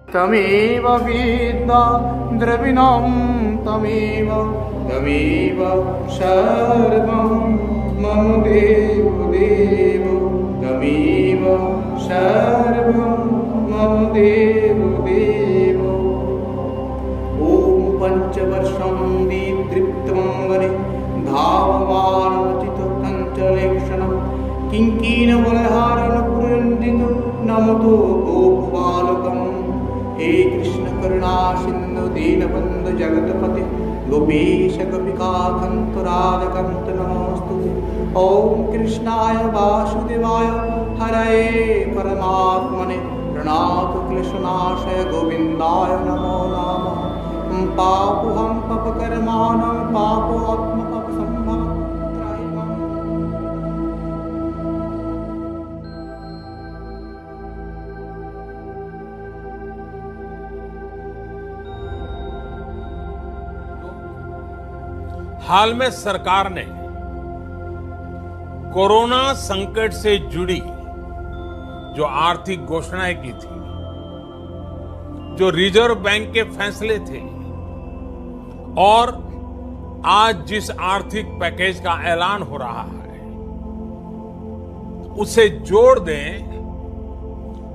तमेव विद्या द्रविणं तमेव सर्वं मम देव देव तमेव सर्वं मम देव देव। ॐ पञ्चवर्षं दीदृप्तमङ्गले धावमानचित्तकञ्चलेक्षणं किङ्कीणबलहारणपुरन्दितो नमतो गोपबालकम्। हे कृष्ण करुणा सिंधु दीनबंधु जगतपते गोपीश गोपिकांत राधकांत नमोस्तुते। ओम कृष्णाय वासुदेवाय हरये परमात्मने प्रणत क्लेशनाशय गोविंदाय नमो नमः। पापोहं पापकर्माणं पापोत्मपापसंभवं त्रयीमम्। हाल में सरकार ने कोरोना संकट से जुड़ी जो आर्थिक घोषणाएं की थी, जो रिजर्व बैंक के फैसले थे और आज जिस आर्थिक पैकेज का ऐलान हो रहा है उसे जोड़ दें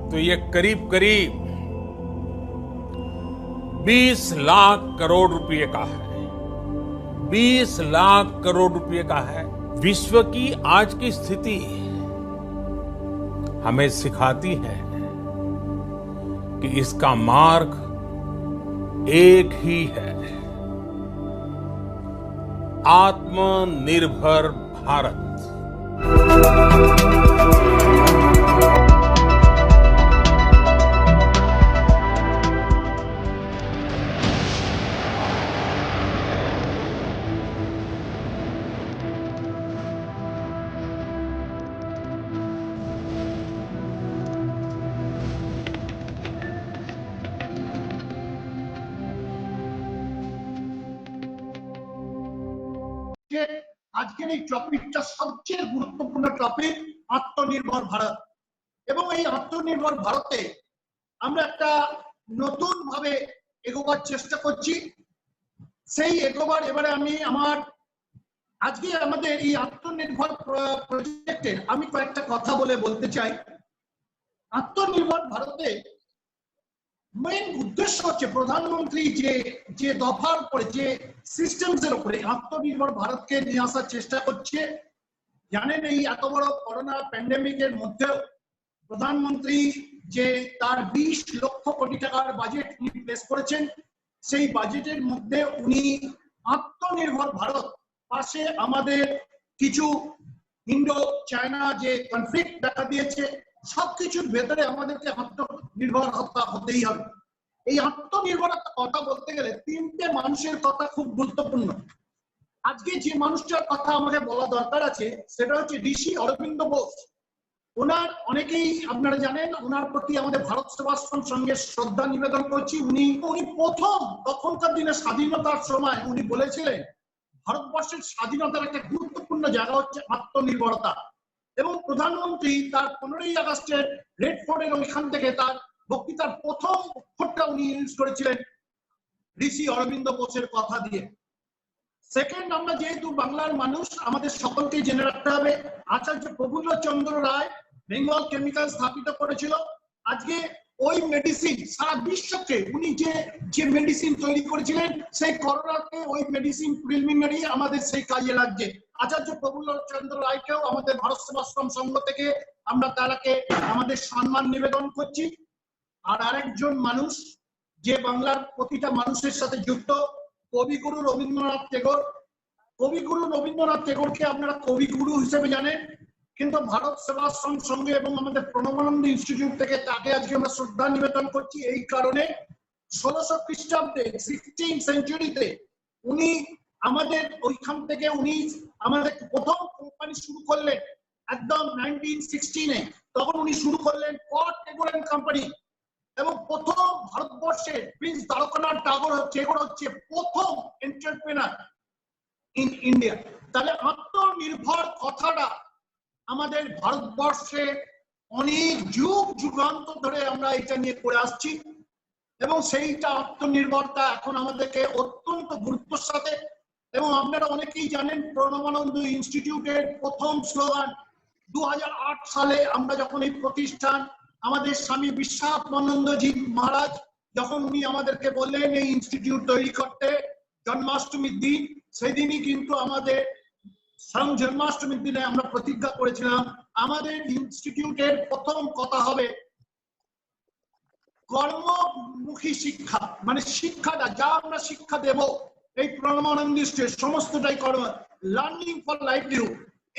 तो ये करीब करीब 20 लाख करोड़ रुपए का है। 20 लाख करोड़ रुपए का है। विश्व की आज की स्थिति हमें सिखाती है कि इसका मार्ग एक ही है, आत्मनिर्भर भारत। আজকের এই টপিকটা সবচেয়ে গুরুত্বপূর্ণ টপিক, আত্মনির্ভর ভারত। এবং এই আত্মনির্ভর ভারতে আমরা একটা নতুন ভাবে এগোবার চেষ্টা করছি। সেই এগোবার এবারে আমি আজকে আমাদের এই আত্মনির্ভর প্রজেক্টে আমি কয়েকটা কথা বলতে চাই। আত্মনির্ভর ভারতে মেইন উদ্দেশ্য হচ্ছে প্রধানমন্ত্রী যে দফার উপরে, যে সিস্টেমস এর উপরে আত্মনির্ভর ভারতকে নিয়ে আসার চেষ্টা করছে। জানেন এই এত বড় করোনা প্যান্ডেমিকের মধ্যে প্রধানমন্ত্রী যে তার 20 লক্ষ কোটি টাকার বাজেট উনি প্লেস করেছেন, সেই বাজেটের মধ্যে উনি আত্মনির্ভর ভারত পাশে আমাদের কিছু ইন্ডো চায়না যে কনফ্লিক্ট দেখা দিয়েছে সবকিছুর ভেতরে আমাদেরকে আত্মনির্ভর হতেই হবে। এই আত্মনির্ভরতার কথা বলতে গেলে তিনটে মানুষের কথা খুব গুরুত্বপূর্ণ। আজকে যে মানুষটার কথা আমাকে বলা দরকার আছে সেটা হচ্ছে ঋষি অরবিন্দ বোস। ওনার অনেকেই আপনারা জানেন, ওনার প্রতি আমাদের ভারত সেবাশ্রম সঙ্গে শ্রদ্ধা নিবেদন করছি। উনি প্রথম তখনকার দিনে স্বাধীনতার সময় উনি বলেছিলেন ভারতবর্ষের স্বাধীনতার একটা গুরুত্বপূর্ণ জায়গা হচ্ছে আত্মনির্ভরতা। এবং প্রধানমন্ত্রী তার 15ই আগস্টের রেড ফোর্টের ওইখান থেকে তার বক্তৃতার প্রথম অক্ষরটা উনি ইউজ করেছিলেন ঋষি অরবিন্দ বোসের কথা দিয়ে। সেকেন্ড, আমরা যেহেতু বাংলার মানুষ আমাদের সকলকে জেনে রাখতে হবে আচার্য প্রফুল্ল চন্দ্র রায় বেঙ্গল কেমিক্যাল স্থাপিত করেছিল। আজকে ওই মেডিসিন সারা বিশ্বকে উনি যে মেডিসিন তৈরি করেছিলেন সেই করোনাতে ওই মেডিসিন প্রিলিমিনারি আমাদের সেই কাজে লাগছে। আচার্য প্রফুল্ল চন্দ্র রায়কেও আমাদের ভারত সেবাশ্রম সংঘ থেকে আমরা তারাকে আমাদের সম্মান নিবেদন করছি। আর আরেকজন মানুষ যে বাংলার প্রতিটা মানুষের সাথে যুক্ত, কবিগুরু রবীন্দ্রনাথ টেগোর। কবিগুরু রবীন্দ্রনাথ টেগোরকে আপনারা কবিগুরু হিসেবে জানেন, কিন্তু ভারত সেবাশ্রম সঙ্গে এবং আমাদের প্রণবানন্দ ইনস্টিটিউট থেকে তাকে আজকে আমরা শ্রদ্ধা নিবেদন করছি এই কারণে 1600 খ্রিস্টাব্দে 16th সেঞ্চুরিতে উনি আমাদের ওইখান থেকে উনি আমাদের প্রথম কোম্পানি শুরু করলেন একদম 1916-এ। তখন উনি শুরু করলেন কট টেগোর এন্ড কোম্পানি। এবং প্রথম ভারতবর্ষে প্রিন্স দ্বারকানাথ টেগোর হচ্ছে প্রথম এন্টারপ্রেনার ইন ইন্ডিয়া। তাহলে আত্মনির্ভর কথাটা আমাদের ভারতবর্ষে অনেক যুগান্তর ধরে আমরা এটা নিয়ে করে আসছি। এবং সেইটা আত্মনির্ভরতা এখন আমাদেরকে অত্যন্ত গুরুত্বের সাথে, এবং আপনারা অনেকেই জানেন প্রণবানন্দ ইনস্টিটিউটের প্রথম স্লোগান 2008 সালে আমরা যখন এই প্রতিষ্ঠান আমাদের স্বামী বিশ্বাত্মানন্দজি মহারাজ যখন উনি আমাদেরকে বললেন এই ইনস্টিটিউট তৈরি করতে জন্মাষ্টমীর দিন, সেদিনই কিন্তু আমাদের জন্মাষ্টমীর দিনে আমরা প্রতিজ্ঞা করেছিলাম আমাদের ইনস্টিটিউটের প্রথম কথা হবে কর্মমুখী শিক্ষা, মানে শিক্ষাটা যা আমরা শিক্ষা দেব এই প্রণবানন্দ ইনস্টিটিউট সমস্তটাই কর্ম, লার্নিং ফর লাইভলিহুড,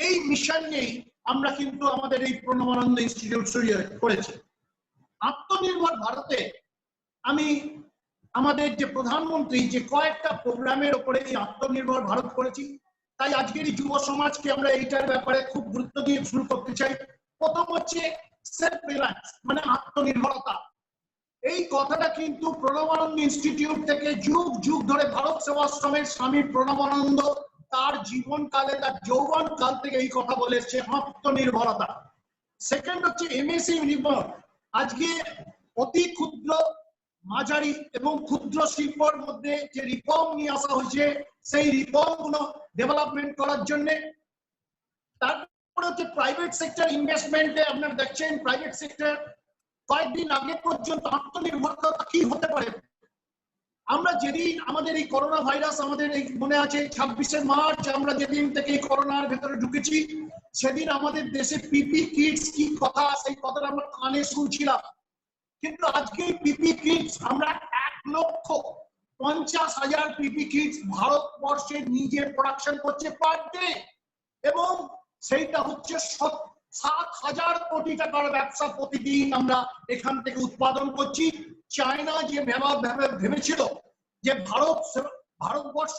এই মিশন নিয়েই আমরা কিন্তু আমাদের এই প্রণবানন্দ ইনস্টিটিউট শুরু করেছি। আত্মনির্ভর ভারতে আমি আমাদের যে প্রধানমন্ত্রী যে কয়েকটা প্রোগ্রামের উপরে এই আত্মনির্ভর ভারত করেছি, তাই আজকের এই যুব সমাজকে আমরা এইটার ব্যাপারে খুব গুরুত্ব দিয়ে শুরু করতে চাই। প্রথম হচ্ছে সেলফ রিলায়েন্স, মানে আত্মনির্ভরতা। এই কথাটা কিন্তু প্রণবানন্দ ইনস্টিটিউট থেকে যুগ যুগ ধরে ভারত সেবাশ্রমের স্বামী প্রণবানন্দ তার জীবনকালে তার যৌবন কাল থেকে এই কথা বলে এসছে, আত্মনির্ভরতা। সেকেন্ড হচ্ছে এমএসএমই ইউনিফর্ম, আজকে অতি ক্ষুদ্র মাঝারি এবং ক্ষুদ্র শিল্পের মধ্যে যে রিফর্ম নিয়ে আসা হয়েছে সেই রিফর্ম গুলো ডেভেলপমেন্ট করার জন্য। তারপরে হচ্ছে প্রাইভেট সেক্টর ইনভেস্টমেন্টে আপনারা দেখছেন প্রাইভেট সেক্টর কয়েকদিন আগে পর্যন্ত আত্মনির্ভরতা কি হতে পারে। আমরা যেদিন আমাদের এই করোনা ভাইরাস আমাদের এই মনে আছে 26শে মার্চ আমরা যেদিন থেকে এই করোনার ভেতরে ঢুকেছি, সেদিন আমাদের দেশে পিপি কিটস কি কথা, সেই কথাটা আমরা কানে শুনছিলাম। কিন্তু আজকে পিপি কিটস আমরা 1,50,000 পিপি কিটস ভারতবর্ষে নিজে প্রোডাকশন করছে পার ডে, এবং সেইটা হচ্ছে 7,000 কোটি টাকার ব্যবসা প্রতিদিন আমরা এখান থেকে উৎপাদন করছি। চায়না যে ভেবেছিল যে ভারতবর্ষ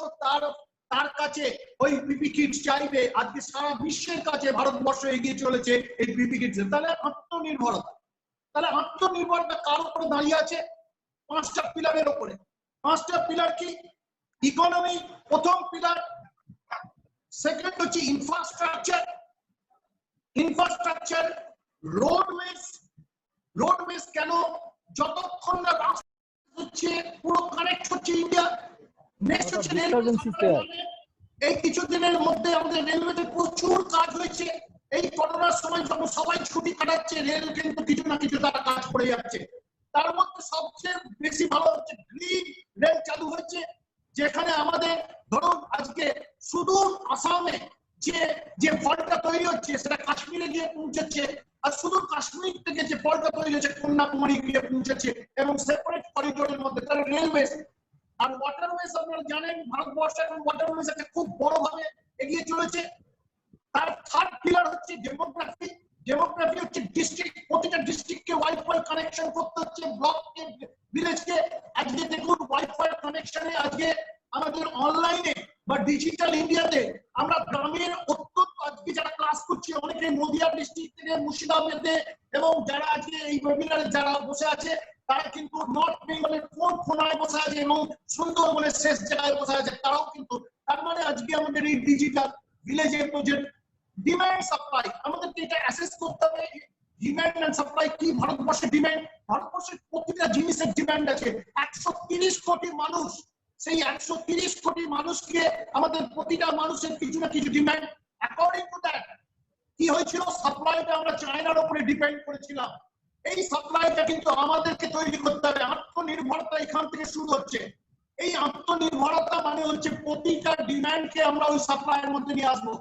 তার কাছে ওই পিপি কিটস চাইবে, আজকে সারা বিশ্বের কাছে ভারতবর্ষ এগিয়ে চলেছে এই পিপি কিটস। তাহলে আত্মনির্ভরতা, তাহলে আত্মনির্ভরতা কার উপরে দাঁড়িয়ে আছে? 5টা পিলারের উপরে। 5টা পিলার কি? ইকোনমি প্রথম পিলার, সেকেন্ড হচ্ছে ইনফ্রাস্ট্রাকচার, ইনফ্রাস্ট্রাকচার রোডওয়েজ কেন? যতক্ষণ না রাস্তা হচ্ছে পুরো কানেক্ট হচ্ছে ইন্ডিয়া। নেক্সট হচ্ছে এই কিছুদিনের মধ্যে আমাদের রেলওয়েতে প্রচুর কাজ হয়েছে। এই করোনার সময় যখন সবাই ছুটি কাটাচ্ছে, রেল কিন্তু কিছু না কিছু তারা কাজ করে যাচ্ছে। তার মধ্যে সবচেয়ে বেশি ভালো হচ্ছে গ্রিন রেল চালু হয়েছে, যেখানে আমাদের ধরুন আজকে সুদূর আসামে যে ফলটা তৈরি হচ্ছে সেটা কাশ্মীরে গিয়ে পৌঁছাচ্ছে, আর সুদূর কাশ্মীর থেকে যে ফলটা তৈরি হচ্ছে কন্যাকুমারী গিয়ে পৌঁছাচ্ছে, এবং সেপারেট করিডোরের মধ্যে। তারা রেলওয়েজ আর ওয়াটারওয়েজ আপনারা জানেন ভারতবর্ষ এখন ওয়াটারওয়েজ একটা খুব বড় ভাবে এগিয়ে চলেছে। তার থার্ড পিলার হচ্ছে ডেমোগ্রাফি। ডেমোগ্রাফি হচ্ছে ডিস্ট্রিক্ট, প্রতিটা ডিস্ট্রিক্টকে ওয়াইফাই কানেকশন করতে হচ্ছে, ব্লককে ভিলেজকে। আজকে দেখুন ওয়াইফাই কানেকশনে আজকে আমাদের অনলাইনে বা ডিজিটাল ইন্ডিয়াতে আমরা গ্রামের অত্যন্ত আজকে যারা ক্লাস করছি অনেকে নদিয়া ডিস্ট্রিক্ট থেকে মুর্শিদাবাদে, এবং যারা আজকে এই ওয়েবিনারে যারা বসে আছে তারা কিন্তু নর্থ বেঙ্গলের কোনায় বসে আছে এবং সুন্দরবনের শেষ জায়গায় বসে আছে, তারাও কিন্তু। তার মানে আজকে আমাদের এই ডিজিটাল ভিলেজের প্রজেক্ট ডিমান্ড সাপ্লাই আমাদেরকে এটা অ্যাসেস করতে হবে। ডিমান্ড এন্ড সাপ্লাই কি? ভারতবর্ষের ডিমান্ড, ভারতবর্ষের প্রতিটা জিনিসের ডিমান্ড আছে। 130 কোটি মানুষ, সেই 130 কোটি মানুষকে আমাদের প্রতিটা মানুষের কিছু না কিছু ডিমান্ড। অ্যাকর্ডিং টু দ্যাট কি হয়েছিল? সাপ্লাইটা আমরা চায়নার উপরে ডিপেন্ড করেছিলাম। এই সাপ্লাইটা কিন্তু আমাদেরকে তৈরি করতে হবে। আত্মনির্ভরতা এখান থেকে শুরু হচ্ছে। এই আত্মনির্ভরতা মানে হচ্ছে প্রতিটা ডিমান্ডকে আমরা ওই সাপ্লাইয়ের মধ্যে নিয়ে আসবো।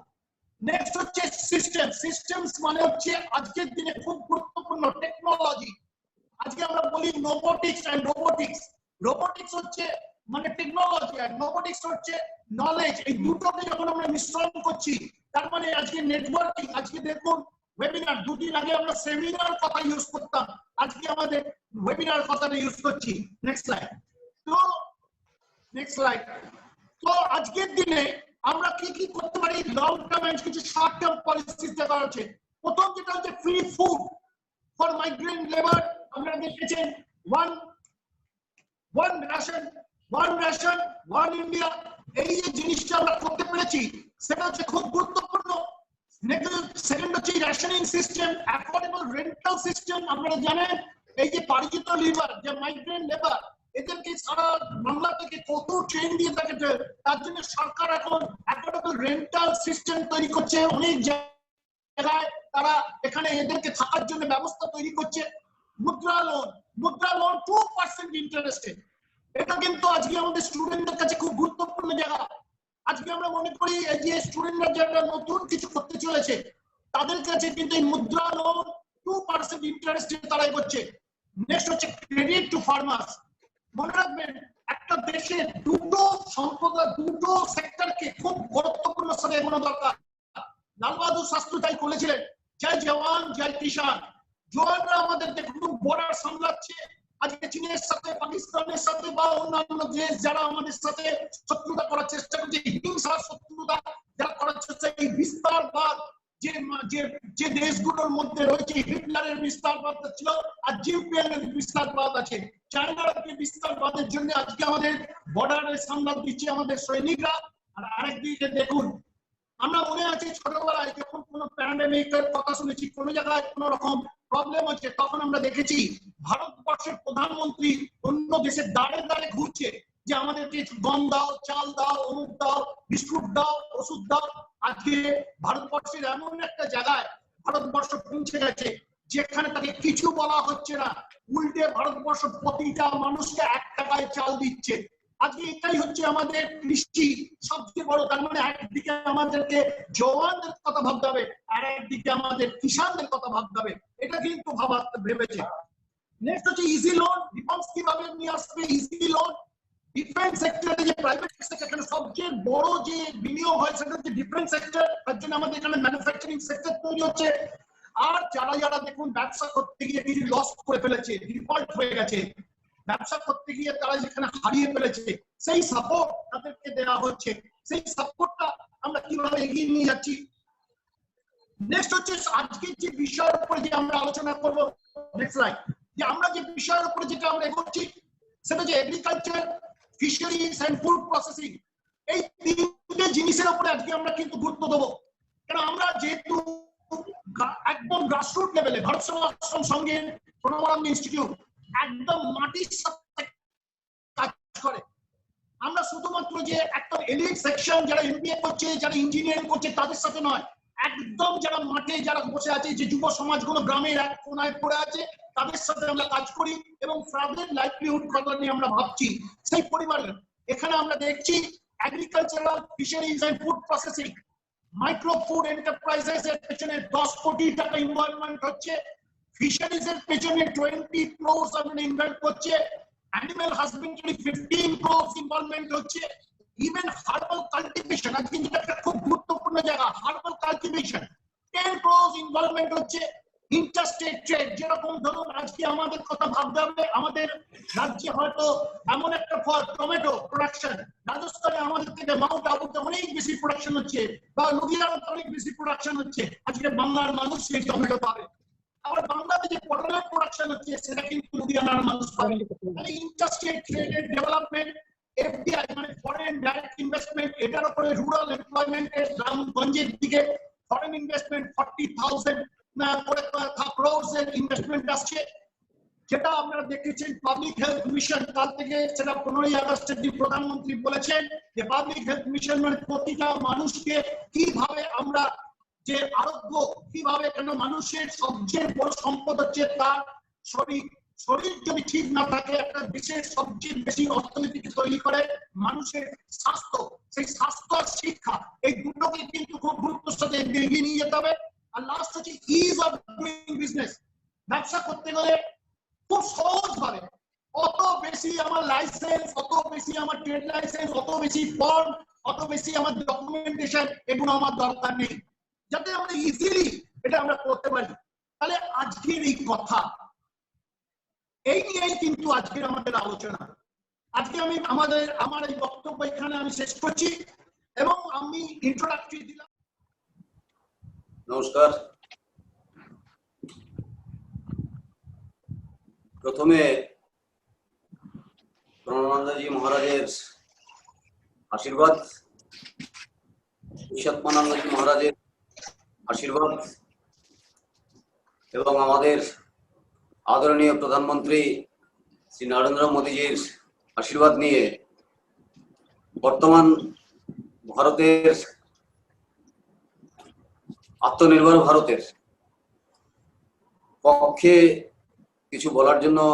নেক্সট হচ্ছে সিস্টেম। সিস্টেমস মানে হচ্ছে আজকের দিনে খুব গুরুত্বপূর্ণ টেকনোলজি। আজকে আমরা বলি রোবোটিক্স এন্ড রোবোটিক্স। রোবোটিক্স হচ্ছে মানে টেকনোলজি, আর রোবোটিক্স হচ্ছে নলেজ। এই দুটোকে যখন আমরা মিশ্রণ করছি, তার মানে আজকে নেটওয়ার্কিং। আজকে দেখুন ওয়েবিনার, দুদিন আগে আমরা সেমিনার কথা ইউজ করতাম, আজকে আমাদের ওয়েবিনার কথাটা ইউজ করছি। Next slide. তো আজকের দিনে আমরা কি কি করতে পারি? লং টার্ম এন্ড কিছু শর্ট টার্ম পলিসিস দেখা হচ্ছে। প্রথম যেটা হচ্ছে free food for migrant labour. আমরা দেখেছেন ওয়ান রেশন ওয়ান ইন্ডিয়া, এই যে জিনিসটা আমরা করতে পেরেছি সেটা হচ্ছে খুব গুরুত্বপূর্ণ। সেকেন্ড হচ্ছে rationing system, affordable rental system. আপনারা জানেন এই যে পরিচিত লেবার, যে মাইগ্রেন্ট লেবার, এদেরকে সারা বাংলা থেকে কত ট্রেন দিয়ে থাকে, তার জন্য সরকার এখন একটা রেন্টাল সিস্টেম তৈরি করছে, অনেক জায়গায় তারা এখানে এদেরকে থাকার জন্য ব্যবস্থা তৈরি করছে। মুদ্রা লোন 2% ইন্টারেস্টে, এটা কিন্তু আজকে আমাদের স্টুডেন্টদের কাছে খুব গুরুত্বপূর্ণ জায়গা। আজকে আমরা মনে করি এই যে স্টুডেন্টরা যারা নতুন কিছু করতে চলেছে তাদের কাছে কিন্তু এই মুদ্রা লোন 2% ইন্টারেস্টে তারা এগোচ্ছে। নেক্সট হচ্ছে ক্রেডিট টু ফার্মার্স। মনে রাখবেন, একটা দেশে দুটো সম্প্রদায়, দুটো সেক্টরকে খুব গুরুত্বপূর্ণ সাথে এগোনো দরকার। লাল বাহাদুর শাস্ত্রী তাই বলেছিলেন, জয় জওয়ান জয় কিষান। জওয়ানরা আমাদের দেখুন বর্ডার সামলাচ্ছে, আজকে চীনের সাথে, পাকিস্তানের সাথে বা অন্যান্য দেশ যারা আমাদের সাথে শত্রুতা করার চেষ্টা করছে, হিংসার শত্রুতা যারা করার চেষ্টা, এই বিস্তারবাদ যে দেশগুলোর মধ্যে রয়েছে, হিটলারের বিস্তারবাদ ছিল আর জিনপিংয়ের বিস্তারবাদ আছে, চায়নার বিস্তারবাদের জন্য আজকে আমাদের বর্ডারে সামলা দিচ্ছে আমাদের সৈনিকরা। আর আরেকদিকে দেখুন, আমরা মনে আছে ছোটবেলায় যখন কোনো প্যান্ডেমিকের কথা শুনেছি, কোনো জায়গায় কোনো রকম প্রবলেম হচ্ছে, তখন আমরা দেখেছি ভারতবর্ষের প্রধানমন্ত্রী অন্য দেশের দাঁড়ে দাঁড়ে ঘুরছে যে আমাদেরকে গম দাও, চাল দাও, অমুক দাও, বিস্কুট দাও, ওষুধ দাও। আজকে ভারতবর্ষের এমন একটা জায়গায় ভারতবর্ষ পৌঁছে গেছে যেখানে তাকে কিছু বলা হচ্ছে না, উল্টে ভারতবর্ষ প্রতিটা মানুষকে 1 টাকায় চাল দিচ্ছে। আজকে এটাই হচ্ছে আমাদের কৃষি সবচেয়ে বড়। তার মানে একদিকে আমাদেরকে জওয়ানদের কথা ভাবতে হবে, আর একদিকে আমাদের কিষানদের কথা ভাবতে হবে। এটা কিন্তু ভেবেছে। নেক্সট হচ্ছে ইজি লোন। ডিফেন্স কিভাবে নিয়ে আসবে ইজি লোন? ডিফেন্স সেক্টরে যে প্রাইভেট সেক্টর সবচেয়ে বড় যে বিনিয়োগ হয় সেটা হচ্ছে ডিফেন্স সেক্টর। তার জন্য আমাদের এখানে ম্যানুফ্যাকচারিং সেক্টর তৈরি হচ্ছে। আর যারা দেখুন ব্যবসা করতে গিয়ে কিছু লস করে ফেলেছে, ডিফল্ট হয়ে গেছে, ব্যবসা করতে গিয়ে তারা যেখানে হারিয়ে ফেলেছে, সেই সাপোর্ট তাদেরকে দেওয়া হচ্ছে। সেই সাপোর্টটা আমরা কিভাবে এগিয়ে নিয়ে যাচ্ছি। নেক্সট হচ্ছে আজকের যে বিষয়ের উপরে যে আমরা আলোচনা করব, নেক্সট স্লাইড, যে আমরা যে বিষয়ের উপরে যেটা আমরা এগোচ্ছি সেটা যে agriculture, fisheries and food processing. এই তিনটে জিনিসের উপরে আজকে আমরা কিন্তু গুরুত্ব দেবো। কারণ আমরা যেহেতু একদম গ্রাসরুট লেভেলে ভারত সেবাশ্রম সঙ্গে প্রণবানন্দ ইনস্টিটিউট একদম মাটির সাথে কাজ করে, আমরা শুধুমাত্র যে একটা এলিট সেকশন যারা এমবিএ করছে, যারা ইঞ্জিনিয়ারিং করছে তাদের সাথে নয়, একদম যারা মাঠে যারা বসে আছে, যে যুব সমাজগুলো গ্রামের এক কোনায় পড়ে আছে, তাদের সাথে আমরা কাজ করি এবং তাদের লাইভলিহুড কথা নিয়ে আমরা ভাবছি। সেই পরিমাণে এখানে আমরা দেখছি agricultural, fisheries and food processing, micro food enterprises এর পেছনে 10 কোটি টাকা ইনভলভমেন্ট হচ্ছে, ফিশারিজ এর পেছনে 20 crores আমরা ইনভেস্ট করছে, অ্যানিমাল হাজবেন্ডারি 15 crores ইনভলভমেন্ট হচ্ছে, ইভেন হার্বাল কাল্টিভেশন আজকে যেটা একটা খুব গুরুত্বপূর্ণ জায়গা, হার্বাল কাল্টিভেশন 10 crores ইনভলভমেন্ট হচ্ছে। ইন্টারস্টেট ট্রেড, যেরকম ধরুন আজকে আমাদের কথা ভাবতে হবে, আমাদের রাজ্যে হয়তো এমন একটা ফল টমেটো প্রোডাকশন, রাজস্থানে আমাদের থেকে মাউন্ট আবুতে অনেক বেশি প্রোডাকশন হচ্ছে, বা লুধিয়ানাতে অনেক বেশি প্রোডাকশন হচ্ছে, আজকে বাংলার মানুষ সেই টমেটো পাবে। আবার বাংলাদেশে পটলের প্রোডাকশন হচ্ছে, সেটা কিন্তু লুধিয়ানার মানুষ পাবে। মানে ইন্টারস্টেট ট্রেডের ডেভেলপমেন্ট, এফডিআই মানে ফরেন ডাইরেক্ট ইনভেস্টমেন্ট, এটার উপরে রুরাল এমপ্লয়মেন্টের গ্রামগঞ্জের দিকে ফরেন ইনভেস্টমেন্ট 40,000 crores এর ইনভেস্টমেন্ট আসছে। যেটা আমরা দেখেছেন পাবলিক হেলথ মিশন, কাল থেকে সেটা 15ই আগস্টের দিন প্রধানমন্ত্রী বলেছেন যে পাবলিক হেলথ মিশন মানে প্রতিটা মানুষকে কিভাবে আমরা যে আরোগ্য, কিভাবে, কেন মানুষের সবচেয়ে বড় সম্পদ হচ্ছে তার শরীর। শরীর যদি ঠিক না থাকে, একটা দেশের সবচেয়ে বেশি অর্থনীতিকে তৈরি করে মানুষের স্বাস্থ্য। সেই স্বাস্থ্য আর শিক্ষা, এই দুটোকে কিন্তু খুব গুরুত্বের সাথে এগিয়ে নিয়ে যেতে হবে। আর লাস্ট হচ্ছে ইজ অফ ডুইং বিজনেস। ব্যবসা করতে গেলে খুব সহজ ভাবে, অত বেশি আমার লাইসেন্স, অত বেশি আমার ট্রেড লাইসেন্স, অত বেশি ফর্ম, অত বেশি আমার ডকুমেন্টেশন, এগুলো আমার দরকার নেই, যাতে আমরা ইজিলি এটা আমরা করতে পারি। তাহলে আজকের এই কথা এই নিয়েই কিন্তু আজকের আমাদের আলোচনা। আজকে আমি আমার এই বক্তব্য এখানে আমি শেষ করছি এবং আমি ইন্ট্রোডাক্টরি দিলাম। নমস্কার। প্রথমে প্রণবানন্দজি মহারাজের আশীর্বাদ, ঈশ্বরানন্দজি মহারাজের আশীর্বাদ এবং আমাদের आदरणीय प्रधानमंत्री श्री नरेंद्र मोदी जी आशीर्वाद निये बर्तमान भारतेर आत्मनिर्भर भारतेर पक्षे किछु बोलार जन्य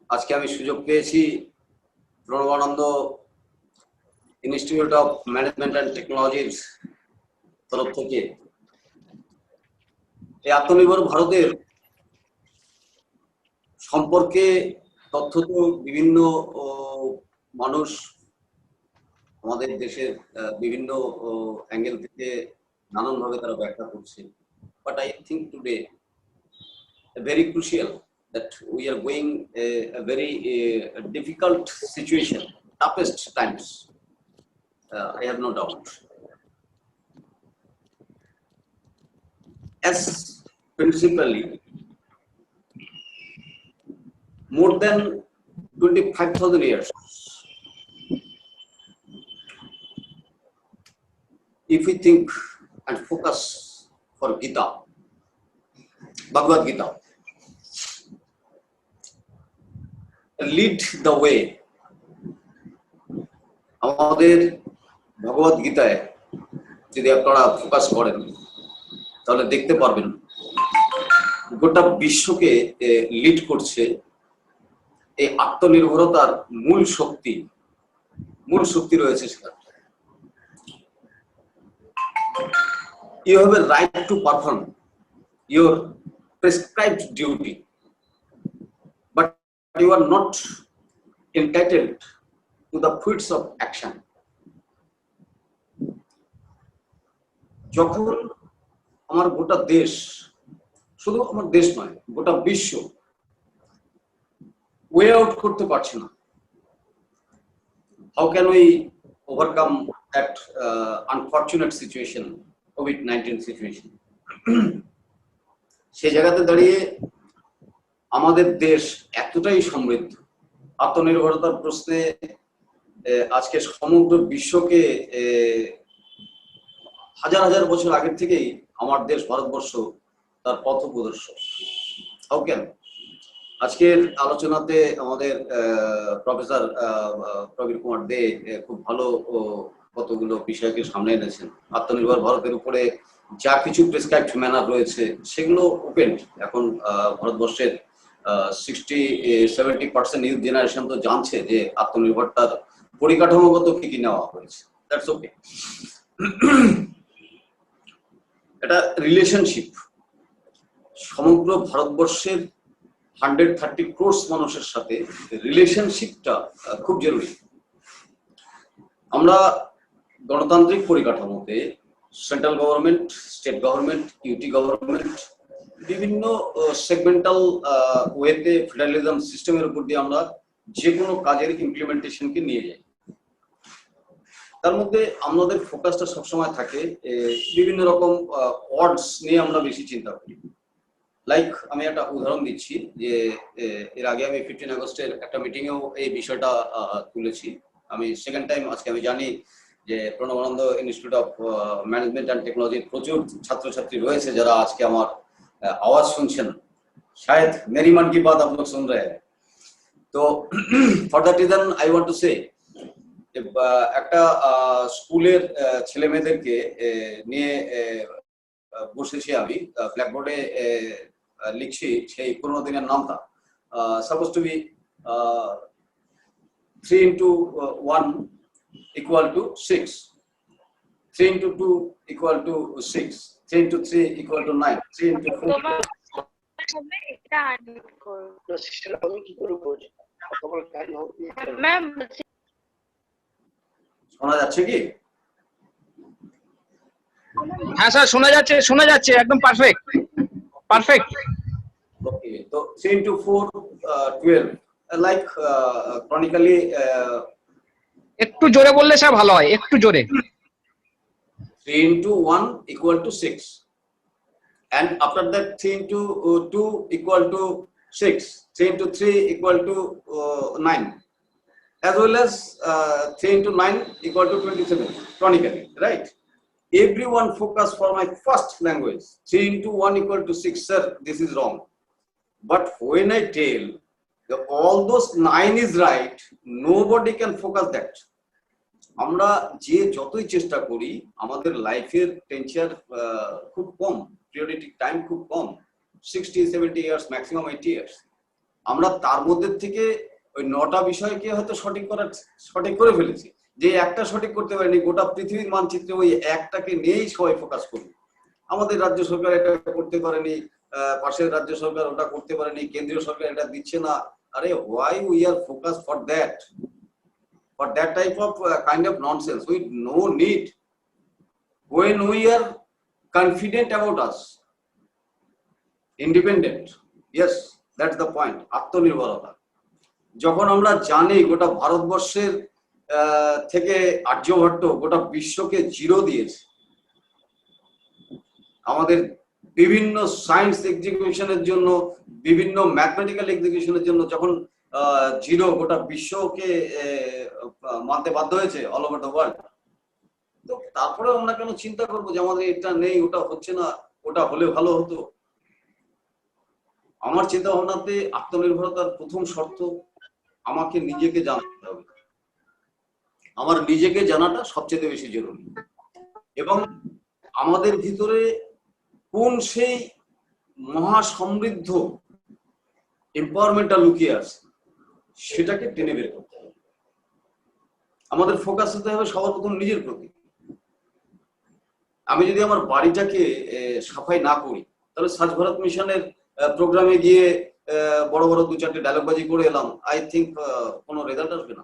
आज के आमी सुयोग पेয়েছি Pranabananda institute of management and technology तरफ থেকে এই আত্মনির্ভর ভারতের সম্পর্কে তথ্য তো বিভিন্ন মানুষ আমাদের দেশের বিভিন্ন অ্যাঙ্গেল থেকে নানান ভাবে তারা ব্যাখ্যা করছে but I think today very crucial that we are going a very difficult situation, toughest times. I have no doubt. As principally, more than 25,000 years, if we think and focus for Gita, Bhagavad Gita, lead the way. আমাদের ভগবত গীতায় যদি আপনারা focus করেন তাহলে দেখতে পারবেন গোটা বিশ্বকে লিড করছে এই আত্মনির্ভরতার মূল শক্তি রয়েছে সেখানে। You have a right to perform your prescribed duty, but you are not entitled to the fruits of action. যখন আমার গোটা দেশ, শুধু আমার দেশ নয় গোটা বিশ্ব ওয়ে আউট করতে পারছে না, how can we overcome that unfortunate situation, COVID-19 situation? সেই জায়গাতে দাঁড়িয়ে আমাদের দেশ এতটাই সমৃদ্ধ, আত্মনির্ভরতার প্রশ্নে আজকে সমগ্র বিশ্বকে হাজার হাজার বছর আগের থেকেই আমার দেশ ভারতবর্ষ তার পথ প্রদর্শক। হাউ ক্যান আজকের আলোচনাতে আমাদের প্রফেসর প্রবীর কুমার দে খুব ভালো কতগুলো বিষয়কে সামনে এনেছেন। আত্মনির্ভর ভারতের উপরে যা কিছু প্রেসক্রাইবড ম্যানার রয়েছে সেগুলো ওপেন। এখন ভারতবর্ষের 60-70% ইউথ জেনারেশন তো জানছে যে আত্মনির্ভরতার পরিকাঠামোগত কি কি নেওয়া হয়েছে। That's okay. এটা রিলেশনশিপ সমগ্র ভারতবর্ষের 130 crore মানুষের সাথে রিলেশনশিপটা খুব জরুরি। আমরা গণতান্ত্রিক পরিকাঠামোতে central government, state government, UT government বিভিন্ন সেগমেন্টাল ওয়েতে ফেডারেলিজম সিস্টেমের উপর দিয়ে আমরা যে কোনো কাজের ইমপ্লিমেন্টেশনকে নিয়ে যাই। তার মধ্যে আমাদের ফোকাসটা সবসময় থাকে বিভিন্ন রকম ওয়ার্ডস নিয়ে আমরা বেশি চিন্তা করি। লাইক আমি একটা উদাহরণ দিচ্ছি যে এর আগে আমি 15 আগস্টের একটা মিটিংয়েও এই বিষয়টা তুলেছি। আমি সেকেন্ড টাইম আজকে আমি জানি যে Pranabananda institute of management and টেকনোলজির প্রচুর ছাত্রছাত্রী রয়েছে যারা আজকে আমার আওয়াজ শুনছেন। শায়দ মেরি মান কি বাত আপ লোগ শুন রহে হ্যায়। তো for that reason I want to say একটা স্কুলের ছেলে মেয়েদেরকে নিয়ে বসেছি আমি, ব্ল্যাকবোর্ডে লিখছি সেই পুরোনো দিনের নামটা। Suppose to be 3 into 1 equal to 6, 3 into 2 equal to 6, 3 into 3 equal to 9, 3 into 4 শোনা যাচ্ছে কি? হ্যাঁ স্যার শোনা যাচ্ছে একদম পারফেক্ট। ওকে, তো 3 into 4 12, লাইক ক্রনিক্যালি একটু জোরে বললে স্যার ভালো হয়, একটু জোরে। 3 into 1 equal to 6, and after that 3 into 2 equal to 6, 3 into 3 equal to 9, as well as 3 into 9 equal to 27 chronically, right? Everyone focus for my first language. 3 into 1 equal to 6, sir, this is wrong. But when I tell all those 9 is right, nobody can focus that. আমরা যে যতই চেষ্টা করি আমাদের লাইফের টেনচার খুব কম, periodic time খুব কম, 60-70 years, maximum 80 years. আমরা তার মধ্যে থেকে ওই 9টা বিষয়কে হয়তো সঠিক করে ফেলেছি। যে একটা সঠিক করতে পারেনি, গোটা পৃথিবীর মানচিত্রে ওই একটাকে নিয়েই সবাই ফোকাস করবে। আমাদের রাজ্য সরকার এটা করতে পারেনি, পাশের রাজ্য সরকার ওটা করতে পারেনি, কেন্দ্রীয় সরকার এটা দিচ্ছে না। আরে why we are focused for that type of kind of nonsense? We no need. When we are confident about us, independent, yes, that's the point. আত্মনির্ভরতা যখন আমরা জানি গোটা ভারতবর্ষের থেকে আর্যভট্ট গোটা বিশ্বকে জিরো দিয়েছে, আমাদের বিভিন্ন সায়েন্স এক্সিকিউশনের জন্য, বিভিন্ন ম্যাথমেটিক্যাল এক্সিকিউশনের জন্য যখন জিরো গোটা বিশ্বকে মানতে বাধ্য হয়েছে অল ওভার দ্য ওয়ার্ল্ড, তো তারপরে আমরা কেন চিন্তা করবো যে আমাদের এটা নেই, ওটা হচ্ছে না, ওটা হলে ভালো হতো? আমার চিন্তা ভাবনাতে আত্মনির্ভরতার প্রথম শর্ত আমাকে নিজেকে জানতে হবে। আমার নিজেকে জানাটা সবচেয়ে বেশি জরুরি, এবং আমাদের ভিতরে কোন সেই মহা সমৃদ্ধ এম্পাওয়ারমেন্টটা লুকিয়ে আছে সেটাকে টেনে বের করতে হবে। আমাদের ফোকাস হতে হবে সবার প্রথম নিজের প্রতি। আমি যদি আমার বাড়িটাকে সাফাই না করি, তাহলে স্বচ্ছ ভারত মিশনের প্রোগ্রামে গিয়ে বড় বড় 2-4টে ডায়লগবাজি করে এলাম, আই থিঙ্ক কোনো রেজাল্ট আসবে না।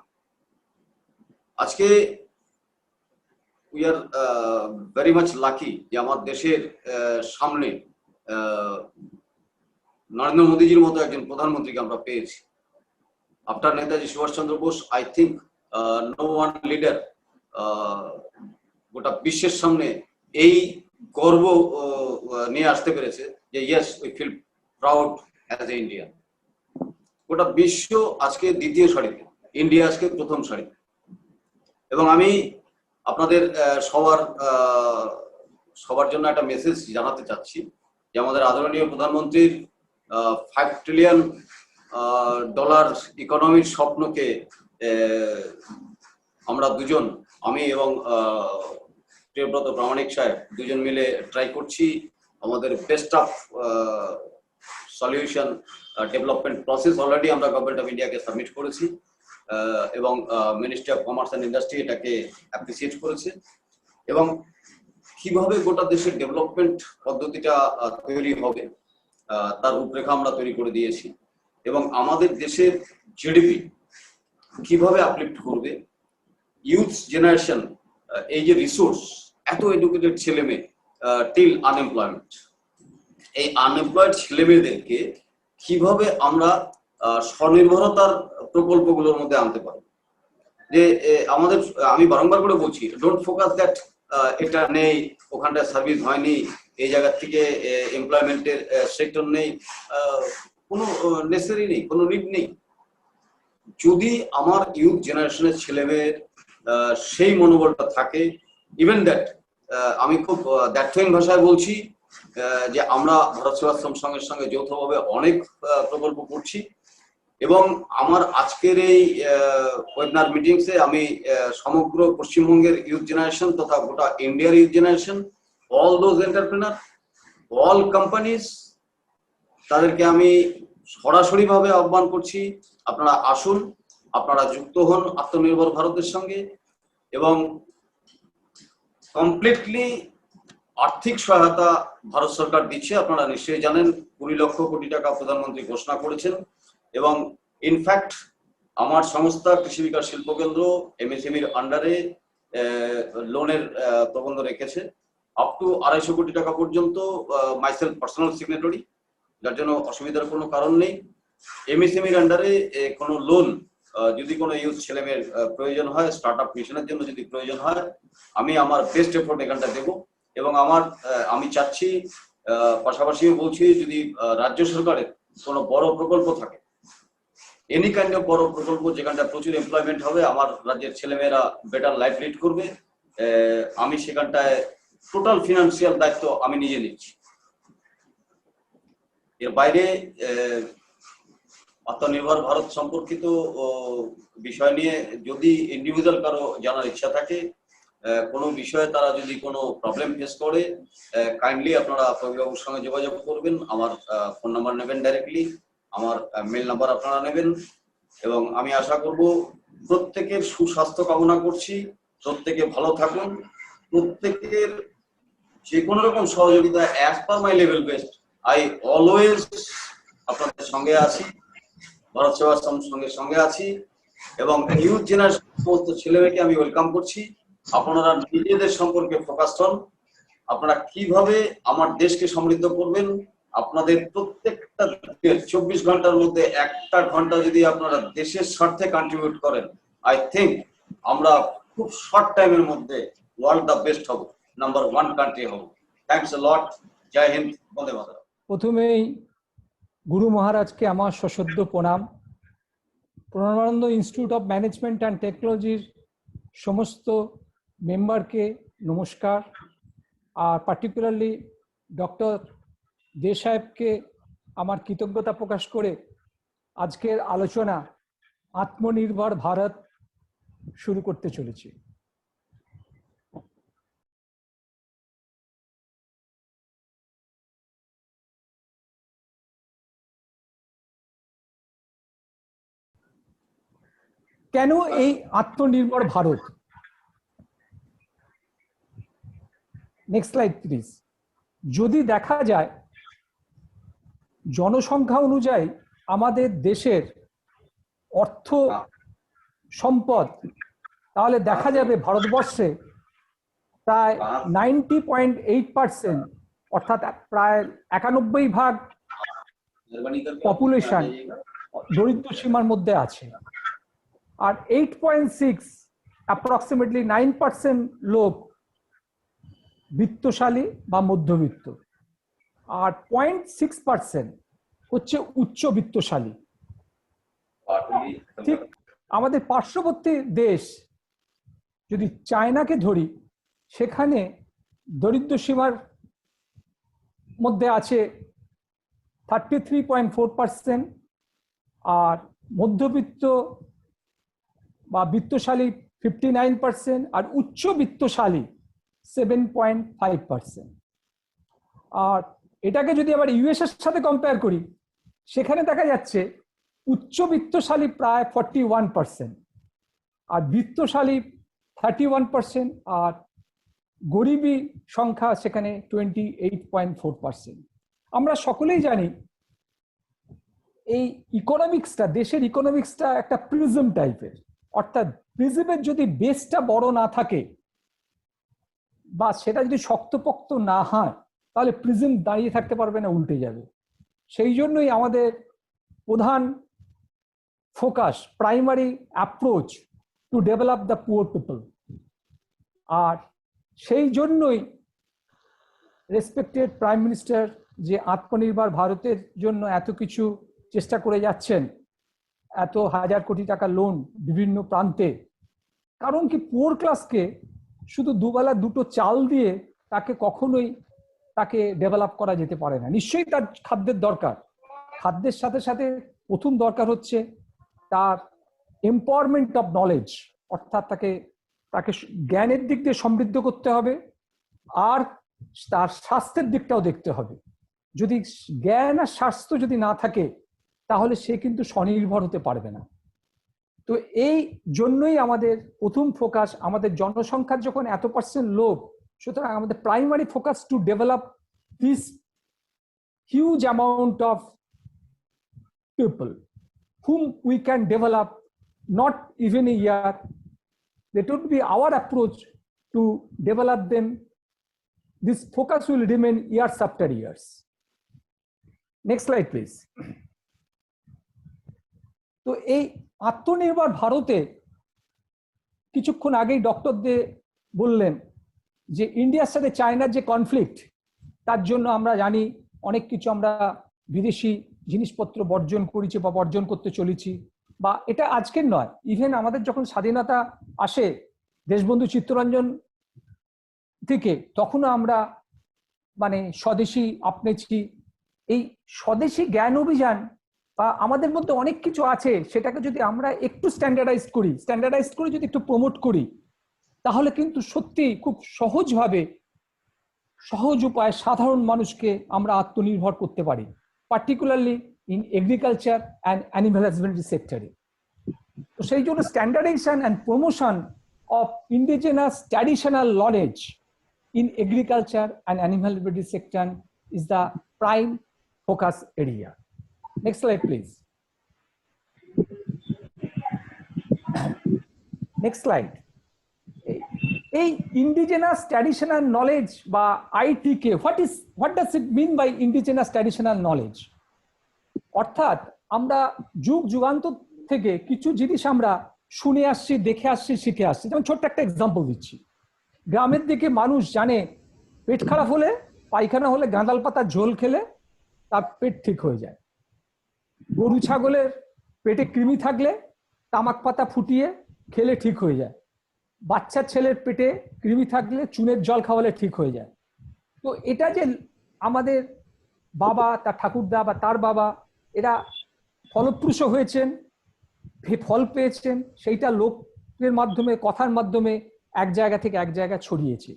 আজকে we are very much lucky যে আমার দেশের সামনে নরেন্দ্র মোদীজির মতো একজন প্রধানমন্ত্রীকে আমরা পেয়েছি। After Netaji Subhash Chandra Bose, I think no one leader গোটা বিশ্বের সামনে এই গর্ব নিয়ে আসতে পেরেছে যে yes we feel proud as a Indian. গোটা বিশ্ব আজকে দ্বিতীয় সারিতে, ইন্ডিয়া আজকে প্রথম সারিতে। এবং আমি আপনাদের সবার জন্য একটা মেসেজ জানাতে চাচ্ছি যে আমাদের আদরণীয় প্রধানমন্ত্রীর $5 ট্রিলিয়ন ইকোনমির স্বপ্নকে আমরা দুজন, আমি এবং প্রিয়ব্রত প্রামাণিক সাহেব দুজন মিলে ট্রাই করছি। আমাদের best of solution development process already আমরা গভর্নমেন্ট অফ ইন্ডিয়াকে সাবমিট করেছি, এবং ministry of commerce and industry এটাকে অ্যাপ্রিসিয়েট করেছে। এবং কিভাবে গোটা দেশের ডেভেলপমেন্ট পদ্ধতিটা তৈরি হবে তার রূপরেখা আমরা তৈরি করে দিয়েছি। এবং আমাদের দেশের জিডিপি কিভাবে আপলিফ্ট করবে, ইউথ জেনারেশন, এই যে রিসোর্স, এত এডুকেটেড ছেলে মেয়ে টিল আনএমপ্লয়মেন্ট, এই আনএমপ্লয়েড ছেলে মেয়েদেরকে কিভাবে আমরা স্বনির্ভরতার প্রকল্পগুলোর মধ্যে আনতে পারবো। যে আমাদের, আমি বারংবার করে বলছি, ডোন্ট ফোকাস দ্যাট এটা নেই, ওখানটায় সার্ভিস হয়নি, এই জায়গা থেকে এমপ্লয়মেন্টের সেক্টর নেই, কোনো নেসেসারি নেই, কোনো নিড নেই। যদি আমার ইউথ জেনারেশনের ছেলেমেয়ের সেই মনোবলটা থাকে, ইভেন দ্যাট, আমি খুব দ্যাটহীন ভাষায় বলছি যে আমরা ভারত সেবাশ্রম সঙ্গে সঙ্গে যৌথভাবে অনেক প্রকল্প করছি। এবং আমার আজকের এই ওয়েবিনার মিটিংসে আমি সমগ্র পশ্চিমবঙ্গের ইউথ জেনারেশন তথা গোটা ইন্ডিয়ার youth generation, all those entrepreneur, all companies, তাদেরকে আমি সরাসরি ভাবে আহ্বান করছি, আপনারা আসুন, আপনারা যুক্ত হন আত্মনির্ভর ভারতের সঙ্গে। এবং কমপ্লিটলি আর্থিক সহায়তা ভারত সরকার দিচ্ছে, আপনারা নিশ্চয়ই জানেন 20 লক্ষ কোটি টাকা প্রধানমন্ত্রী ঘোষণা করেছেন। এবং ইনফ্যাক্ট আমার সংস্থা কৃষি বিকাশ শিল্প কেন্দ্র এমএসএমইর আন্ডারে লোনের প্রবন্ধ রেখেছে আপ টু 250 কোটি টাকা পর্যন্ত, মাইসেলফ পার্সোনাল সিগনেটরি, যার জন্য অসুবিধার কোনো কারণ নেই। এমএসএমইর আন্ডারে কোনো লোন যদি কোনো ইউথ ছেলেমেয়ের প্রয়োজন হয়, স্টার্ট আপ মিশনের জন্য যদি প্রয়োজন হয়, আমি আমার বেস্ট এফোর্ট এখানটা দেবো। এবং আমি চাচ্ছি, পাশাপাশিও বলছি, যদি রাজ্য সরকারের কোনো বড় প্রকল্প থাকে, এনি কাইন্ড অফ বড় প্রকল্প যেখানটা প্রচুর এমপ্লয়মেন্ট হবে, আমার রাজ্যের ছেলেমেয়েরা বেটার লাইফ লিড করবে, আমি সেখানটায় টোটাল ফিনান্সিয়াল দায়িত্ব আমি নিজে নিচ্ছি। এর বাইরে আত্মনির্ভর ভারত সম্পর্কিত বিষয় নিয়ে যদি ইন্ডিভিজুয়াল কারো জানার ইচ্ছা থাকে, কোনো বিষয়ে তারা যদি কোনো প্রবলেম ফেস করে, কাইন্ডলি আপনারা প্রবীরবাবুর সঙ্গে যোগাযোগ করবেন। আমার ফোন নাম্বার নেবেন ডাইরেক্টলি, আমার মেল নাম্বার আপনারা নেবেন, এবং আমি আশা করব প্রত্যেকের সুস্বাস্থ্য কামনা করছি। প্রত্যেকে ভালো থাকুন। প্রত্যেকের যে কোনো রকম সহযোগিতা as per my level best, I always আপনাদের সঙ্গে আছি, ভারত সেবাশ্রম সঙ্গে আছি, এবং ইউথ জেনারেশন সমস্ত ছেলেমেয়েকে আমি ওয়েলকাম করছি। আপনারা নিজেদের সম্পর্কে ফোকাস হন, আপনারা কিভাবে আমার দেশকে সমৃদ্ধ করবেন। আপনাদের প্রত্যেকটা 24 ঘন্টার মধ্যে 1টা ঘন্টা যদি আপনারা দেশের স্বার্থে কন্ট্রিবিউট করেন, আই থিঙ্ক আমরা খুব শর্ট টাইমের মধ্যে ওয়ার্ল্ড দ্য বেস্ট হব, নাম্বার 1 কান্ট্রি হব। Thanks a lot. জয় হিন্দ, বন্দে মাতরম। প্রথমেই গুরু মহারাজকে আমার সশ্রদ্ধ প্রণাম। Pranabananda institute of management and টেকনোলজির সমস্ত মেম্বারকে নমস্কার, আর পার্টিকুলারলি ডক্টর দে সাহেবকে আমার কৃতজ্ঞতা প্রকাশ করে আজকের আলোচনা আত্মনির্ভর ভারত শুরু করতে চলেছি। কেন এই আত্মনির্ভর ভারত? Next slide please. যদি দেখা যায় জনসংখ্যা অনুযায়ী আমাদের দেশের অর্থ সম্পদ, তাহলে দেখা যাবে ভারতবর্ষে প্রায় 90.8%, অর্থাৎ প্রায় 91% পপুলেশন দরিদ্র সীমার মধ্যে আছে, আর 8.6 অ্যাপ্রক্সিমেটলি 9% লোক বিত্তশালী বা মধ্যবিত্ত, আর 0.6% হচ্ছে উচ্চ বিত্তশালী। ঠিক আমাদের পার্শ্ববর্তী দেশ যদি চায়নাকে ধরি, সেখানে দরিদ্র সীমার মধ্যে আছে 33.4%, আর মধ্যবিত্ত বা বিত্তশালী 59%, আর উচ্চ বিত্তশালী 7.5%। আর এটাকে যদি আবার ইউএস এর সাথে কম্পেয়ার করি, সেখানে দেখা যাচ্ছে উচ্চ বিত্তশালী প্রায় 41%, আর বিত্তশালী 31%, আর গরিবী সংখ্যা সেখানে 28.4%। আমরা সকলেই জানি এই ইকোনমিক্সটা, দেশের ইকোনমিক্সটা একটা প্রিজম টাইপের, অর্থাৎ প্রিজমের যদি বেসটা বড় না থাকে বা সেটা যদি শক্তপোক্ত না হয়, তাহলে প্রিজম দাঁড়িয়ে থাকতে পারবে না, উল্টে যাবে। সেই জন্যই আমাদের প্রধান focus, primary approach to develop the poor people. আর সেই জন্যই রেসপেক্টেড প্রাইম মিনিস্টার যে আত্মনির্ভর ভারতের জন্য এত কিছু চেষ্টা করে যাচ্ছেন, এত হাজার কোটি টাকা লোন বিভিন্ন প্রান্তে। কারণ কি, পুয়ার ক্লাসকে শুধু দুবেলা দুটো চাল দিয়ে তাকে কখনোই তাকে ডেভেলপ করা যেতে পারে না। নিশ্চয়ই তার খাদ্যের দরকার, খাদ্যের সাথে সাথে প্রথম দরকার হচ্ছে তার এম্পাওয়ারমেন্ট অফ নলেজ, অর্থাৎ তাকে জ্ঞানের দিক দিয়ে সমৃদ্ধ করতে হবে, আর তার স্বাস্থ্যের দিকটাও দেখতে হবে। যদি জ্ঞান আর স্বাস্থ্য যদি না থাকে, তাহলে সে কিন্তু স্বনির্ভর হতে পারবে না। তো এই জন্যই আমাদের প্রথম ফোকাস, আমাদের জনসংখ্যার যখন এত % লোক, সুতরাং আমাদের primary focus to develop this huge amount of people whom we can develop not even a year. That would be our approach to develop them. This focus will remain years after years. Next slide please. তো এই আত্মনির্ভর ভারতে কিছুক্ষণ আগেই doctor দে বললেন যে ইন্ডিয়ার সাথে চায়নার যে কনফ্লিক্ট, তার জন্য আমরা জানি অনেক কিছু আমরা বিদেশি জিনিসপত্র বর্জন করেছি বা বর্জন করতে চলেছি। বা এটা আজকের নয়, ইভেন আমাদের যখন স্বাধীনতা আসে দেশবন্ধু চিত্তরঞ্জন থেকে, তখনও আমরা মানে স্বদেশী আপনেছি এই স্বদেশী জ্ঞান অভিযান বা আমাদের মধ্যে অনেক কিছু আছে, সেটাকে যদি আমরা একটু স্ট্যান্ডার্ডাইজ করে যদি একটু প্রমোট করি, তাহলে কিন্তু সত্যি খুব সহজভাবে, সহজ উপায়ে সাধারণ মানুষকে আমরা আত্মনির্ভর করতে পারি, particularly in agriculture and animal husbandry সেক্টরে। তো সেই জন্য standardisation and promotion of indigenous traditional knowledge in agriculture and animal husbandry sector is the prime focus area. Next slide, please. Next slide. A indigenous traditional knowledge by ITK. What does it mean by indigenous traditional knowledge? অর্থাৎ আমরা যুগ যুগান্তর থেকে কিছু জিনিস আমরা শুনে আসছি, দেখে আসছি, শিখে আসছি। যেমন ছোট্ট একটা এক্সাম্পল দিচ্ছি। গ্রামের দিকে মানুষ জানে পেট খারাপ হলে, পায়খানা হলে গাঁদাল পাতার ঝোল খেলে তার পেট ঠিক হয়ে যায়। গরু ছাগলের পেটে কৃমি থাকলে তামাক পাতা ফুটিয়ে খেলে ঠিক হয়ে যায়। বাচ্চা ছেলের পেটে কৃমি থাকলে চুনের জল খাওয়ালে ঠিক হয়ে যায়। তো এটা যে আমাদের বাবা, তার ঠাকুরদা বা তার বাবা, এরা ফলপ্রসূ হয়েছেন, ফল পেয়েছেন, সেইটা লোকের মাধ্যমে, কথার মাধ্যমে এক জায়গা থেকে এক জায়গায় ছড়িয়েছে।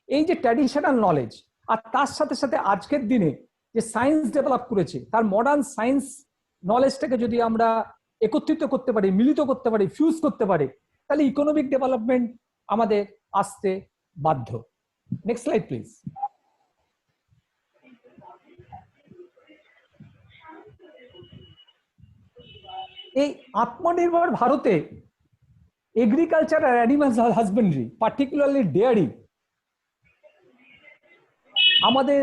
এই যে ট্র্যাডিশনাল নলেজ, আর তার সাথে সাথে আজকের দিনে যে সায়েন্স ডেভেলপ করেছে, তার মডার্ন সায়েন্স নলেজটাকে যদি আমরা একত্রিত করতে পারি, মিলিত করতে পারি, ফিউজ করতে পারি, তাহলে ইকোনমিক ডেভেলপমেন্ট আমাদের আসতে বাধ্য। Next slide please. এই আত্মনির্ভর ভারতে এগ্রিকালচার আর অ্যানিমাল হাজবেন্ডারি, পার্টিকুলারলি ডেয়ারি, আমাদের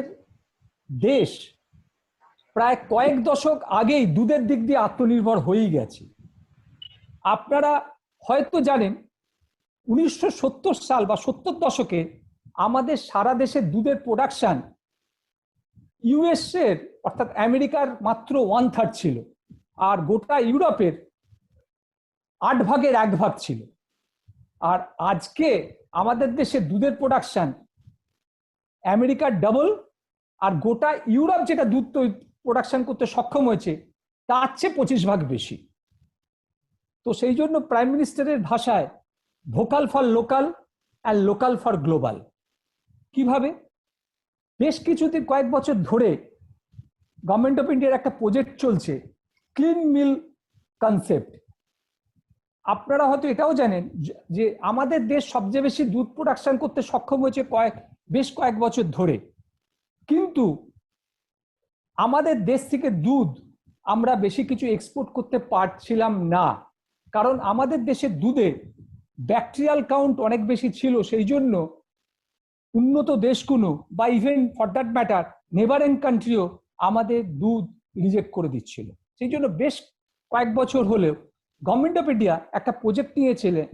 দেশ প্রায় কয়েক দশক আগেই দুধের দিক দিয়ে আত্মনির্ভর হয়েই গেছে। আপনারা হয়তো জানেন 1970 সাল বা 70 দশকে আমাদের সারা দেশে দুধের প্রোডাকশন ইউএসএর অর্থাৎ আমেরিকার মাত্র 1/3 ছিল, আর গোটা ইউরোপের 8 ভাগের 1 ভাগ ছিল। আর আজকে আমাদের দেশে দুধের প্রোডাকশন আমেরিকার ডাবল, আর গোটা ইউরোপ যেটা দুধ প্রোডাকশন করতে সক্ষম হয়েছে তার চেয়ে 25 ভাগ বেশি। তো সেই জন্য প্রাইম মিনিস্টারের ভাষায় vocal for local and local for global. কিভাবে? বেশ কিছুদিন, কয়েক বছর ধরে গভর্নমেন্ট অফ ইন্ডিয়ার একটা প্রজেক্ট চলছে, ক্লিন মিল কনসেপ্ট। আপনারা হয়তো এটাও জানেন যে আমাদের দেশ সবচেয়ে বেশি দুধ প্রোডাকশন করতে সক্ষম হয়েছে বেশ কয়েক বছর ধরে, কিন্তু আমাদের দেশ থেকে দুধ আমরা বেশি কিছু এক্সপোর্ট করতে পারছিলাম না, কারণ আমাদের দেশের দুধে ব্যাকটেরিয়াল কাউন্ট অনেক বেশি ছিল। সেই জন্য উন্নত দেশগুলো বা even for that matter neighbouring কান্ট্রিও আমাদের দুধ রিজেক্ট করে দিচ্ছিল। সেই জন্য বেশ কয়েক বছর হলেও গভর্নমেন্ট অফ ইন্ডিয়া একটা প্রজেক্ট নিয়েছিলেন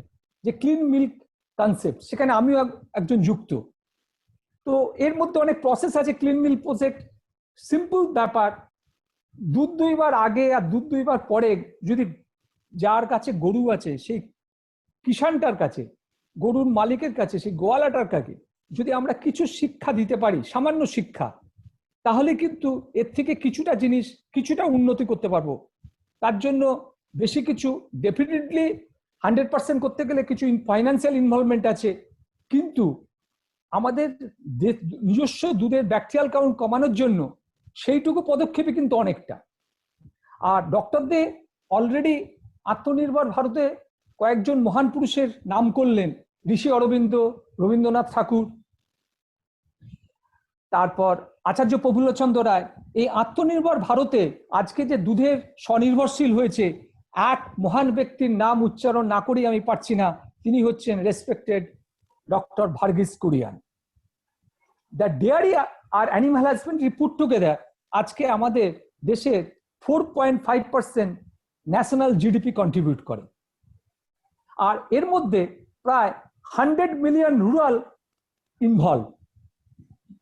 যে ক্লিন মিল্ক কনসেপ্ট, সেখানে আমিও একজন যুক্ত। তো এর মধ্যে অনেক প্রসেস আছে। ক্লিন মিল্ক প্রজেক্ট সিম্পল ব্যাপার, দুধ দুইবার আগে আর দুধ দুইবার পরে যদি যার কাছে গরু আছে সেই কিষানটার কাছে, গরুর মালিকের কাছে, সেই গোয়ালাটার কাছে যদি আমরা কিছু শিক্ষা দিতে পারি, সামান্য শিক্ষা, তাহলে কিন্তু এর থেকে কিছুটা জিনিস, কিছুটা উন্নতি করতে পারবো। তার জন্য বেশি কিছু ডেফিনেটলি 100% করতে গেলে কিছু ফাইন্যান্সিয়াল ইনভলভমেন্ট আছে, কিন্তু আমাদের নিজস্ব দুধের ব্যাকটেরিয়াল কাউন্ট কমানোর জন্য সেইটুকু পদক্ষেপে কিন্তু অনেকটা। আর ডক্টর দে অলরেডি আত্মনির্ভর ভারতে কয়েকজন মহান পুরুষের নাম করলেন, ঋষি অরবিন্দ, রবীন্দ্রনাথ ঠাকুর, তারপর আচার্য প্রফুল্লচন্দ্র রায়। এই আত্মনির্ভর ভারতে আজকে যে দুধের স্বনির্ভরশীল হয়েছে, এক মহান ব্যক্তির নাম উচ্চারণ না করেই আমি পারছি না, তিনি হচ্ছেন respected doctor Verghese Kurien. The dairy আর অ্যানিমাল হাজবেন্ডারি পুট টুগেদার আজকে আমাদের দেশের 4.5% ন্যাশনাল জিডিপি কন্ট্রিবিউট করে। আর এর মধ্যে প্রায় 100 মিলিয়ন রুরাল ইনভলভ।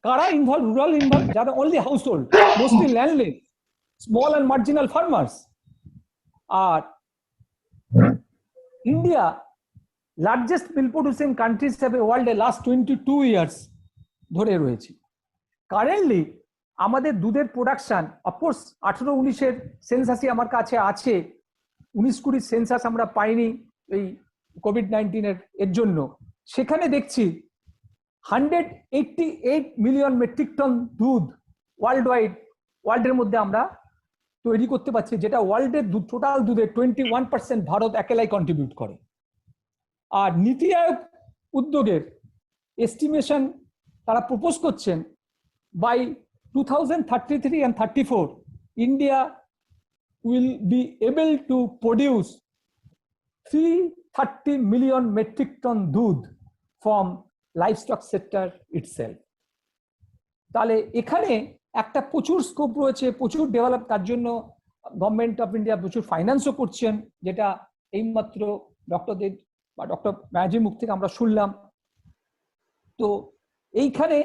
কারা ইনভলভ? রুরাল ইনভলভ যারা only household, mostly landless, small and marginal farmers. আর India largest milk producing country হিসেবে ওয়ার্ল্ডে লাস্ট 22 ইয়ার্স ধরে রয়েছে। কারেন্টলি আমাদের দুধের প্রোডাকশন, অফকোর্স 18-19-এর সেন্সাসই আমার কাছে আছে, 19-20 সেন্সাস আমরা পাইনি এই কোভিড-19 এর জন্য। সেখানে দেখছি 188 মিলিয়ন মেট্রিক টন দুধ ওয়ার্ল্ডের মধ্যে আমরা তৈরি করতে পারছি, যেটা ওয়ার্ল্ডের টোটাল দুধের 21% ভারত একেলাই কন্ট্রিবিউট করে। আর নীতি আয়োগ উদ্যোগের এস্টিমেশন তারা প্রপোজ করছেন by 2033 and 34 India will be able to produce 330 million metric ton দুধ from livestock sector itself. তাহলে এখানে একটা প্রচুর স্কোপ রয়েছে, প্রচুর ডেভেলপ। তার জন্য গভর্নমেন্ট অফ ইন্ডিয়া প্রচুর ফাইন্যান্সও করছেন, যেটা এইমাত্র ডক্টরদের বা ডক্টর ব্যানার্জির মুখ থেকে আমরা শুনলাম। তো এইখানে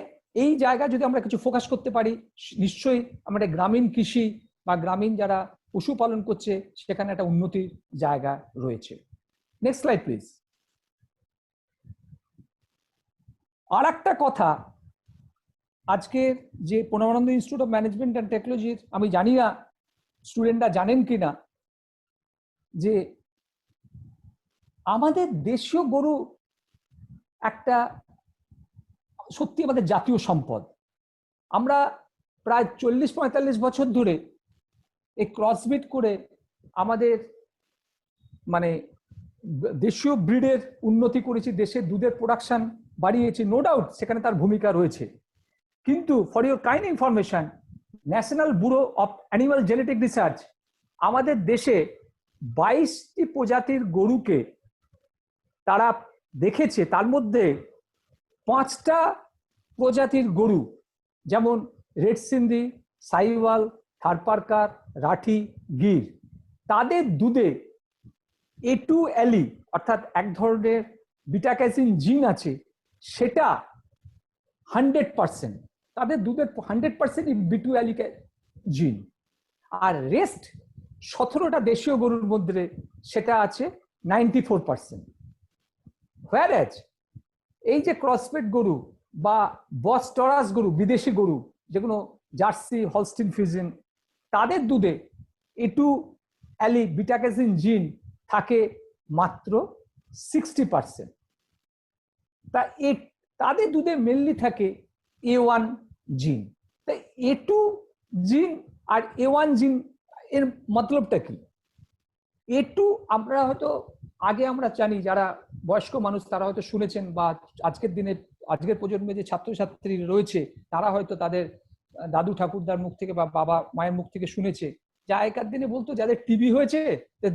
এই জায়গা যদি আমরা কিছু ফোকাস করতে পারি, নিশ্চয়ই আমাদের গ্রামীণ কৃষি বা গ্রামীণ যারা পশুপালন করছে সেখানে একটা উন্নতির জায়গা রয়েছে। Next slide please. আর একটা কথা, আজকে যে Purnananda institute of management and টেকনোলজির, আমি জানি না স্টুডেন্টরা জানেন কিনা, যে আমাদের দেশীয় গরু একটা সত্যি আমাদের জাতীয় সম্পদ। আমরা প্রায় 40-45 বছর ধরে এই ক্রসবিট করে আমাদের মানে দেশীয় ব্রিডের উন্নতি করেছি, দেশের দুধের প্রোডাকশন বাড়িয়েছি, নো ডাউট সেখানে তার ভূমিকা রয়েছে। কিন্তু for your kind information, national bureau of animal genetic research আমাদের দেশে 22টি প্রজাতির গরুকে তারা দেখেছে, তার মধ্যে 5টা প্রজাতির গরু, যেমন রেড সিন্ধি, সাইওয়াল, থারপারকার, রাঠি, গির, তাদের দুধে A2LE অর্থাৎ এক ধরনের বিটা ক্যাসিন জিন আছে, সেটা 100%, তাদের দুধের 100% B2LE জিন। আর রেস্ট 17টা দেশীয় গরুর মধ্যে সেটা আছে 94%। হোয়ারএজ এই যে ক্রসফেড গরু বা বস টরাস গরু, বিদেশি গরু যেগুলো জার্সি, হলস্টিন ফ্রিজিয়ান, তাদের দুধে A2LE বিটা ক্যাসিন জিন থাকে মাত্র 60%। তা তাদের দুধে মেনলি থাকে A1 জিন। তাই A2 জিন আর A1 জিন এর মতলবটা কি? A2 আমরা হয়তো আগে আমরা জানি, যারা বয়স্ক মানুষ তারা হয়তো শুনেছেন, বা আজকের প্রজন্মে যে ছাত্রছাত্রী রয়েছে তারা হয়তো তাদের দাদু ঠাকুরদার মুখ থেকে বা বাবা মায়ের মুখ থেকে শুনেছে, যে আগেকার দিনে বলতো যাদের টিবি হয়েছে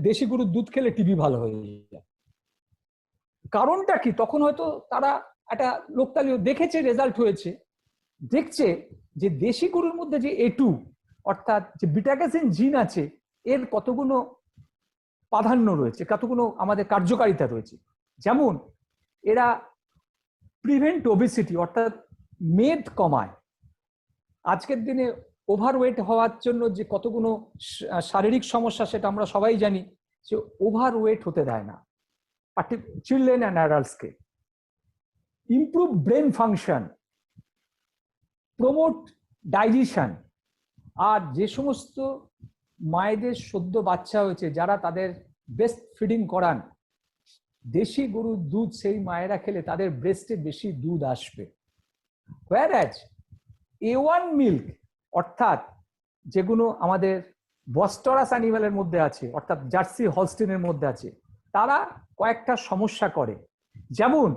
দেশি গরুর দুধ খেলে টিবি ভালো হয়ে যায়। কারণটা কি? তখন হয়তো তারা একটা লোকতালিও দেখেছে, রেজাল্ট হয়েছে, দেখছে যে দেশি গরুর মধ্যে যে A2 অর্থাৎ যে বিটা ক্যাসিন জিন আছে এর কতগুলো প্রাধান্য রয়েছে, কতগুলো আমাদের কার্যকারিতা রয়েছে। যেমন এরা প্রিভেন্ট ওবেসিটি অর্থাৎ মেদ কমায়। আজকের দিনে ওভারওয়েট হওয়ার জন্য যে কতগুলো শারীরিক সমস্যা সেটা আমরা সবাই জানি, যে ওভারওয়েট হতে দেয় না চিলড্রেন অ্যান্ড অ্যাডাল্টসকে। Improve brain function, promote digestion. আর যে সমস্ত মায়েদের সদ্য বাচ্চা হয়েছে যারা তাদের ব্রেস্ট ফিডিং করান, দেশি গরুর দুধ সেই মায়েরা খেলে তাদের ব্রেস্টে বেশি দুধ আসবে। হোয়ারএজ A1 মিল্ক অর্থাৎ যেগুলো আমাদের বস্টরাস অ্যানিমালের মধ্যে আছে অর্থাৎ জার্সি, হলস্টিনের মধ্যে আছে, তারা কয়েকটা সমস্যা করে। যেমন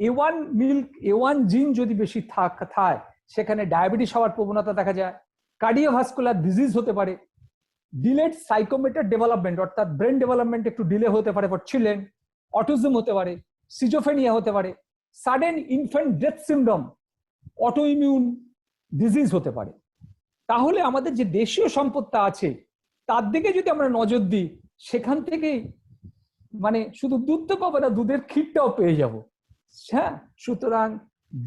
A1 মিল্ক, A1 জিন যদি বেশি থাকে সেখানে ডায়াবেটিস হওয়ার প্রবণতা দেখা যায়, কার্ডিওভাস্কুলার ডিজিজ হতে পারে, ডিলেড সাইকোমোটর ডেভেলপমেন্ট অর্থাৎ ব্রেন ডেভেলপমেন্ট একটু ডিলে হতে পারে ফর চিলড্রেন, অটিজম হতে পারে, সিজোফ্রেনিয়া হতে পারে, sudden infant death syndrome, auto immune disease হতে পারে। তাহলে আমাদের যে দেশীয় সম্পদটা আছে তার দিকে যদি আমরা নজর দিই, সেখান থেকেই মানে শুধু দুধ তো পাবো না, দুধের ক্ষীরটাও পেয়ে যাব। হ্যাঁ, সুতরাং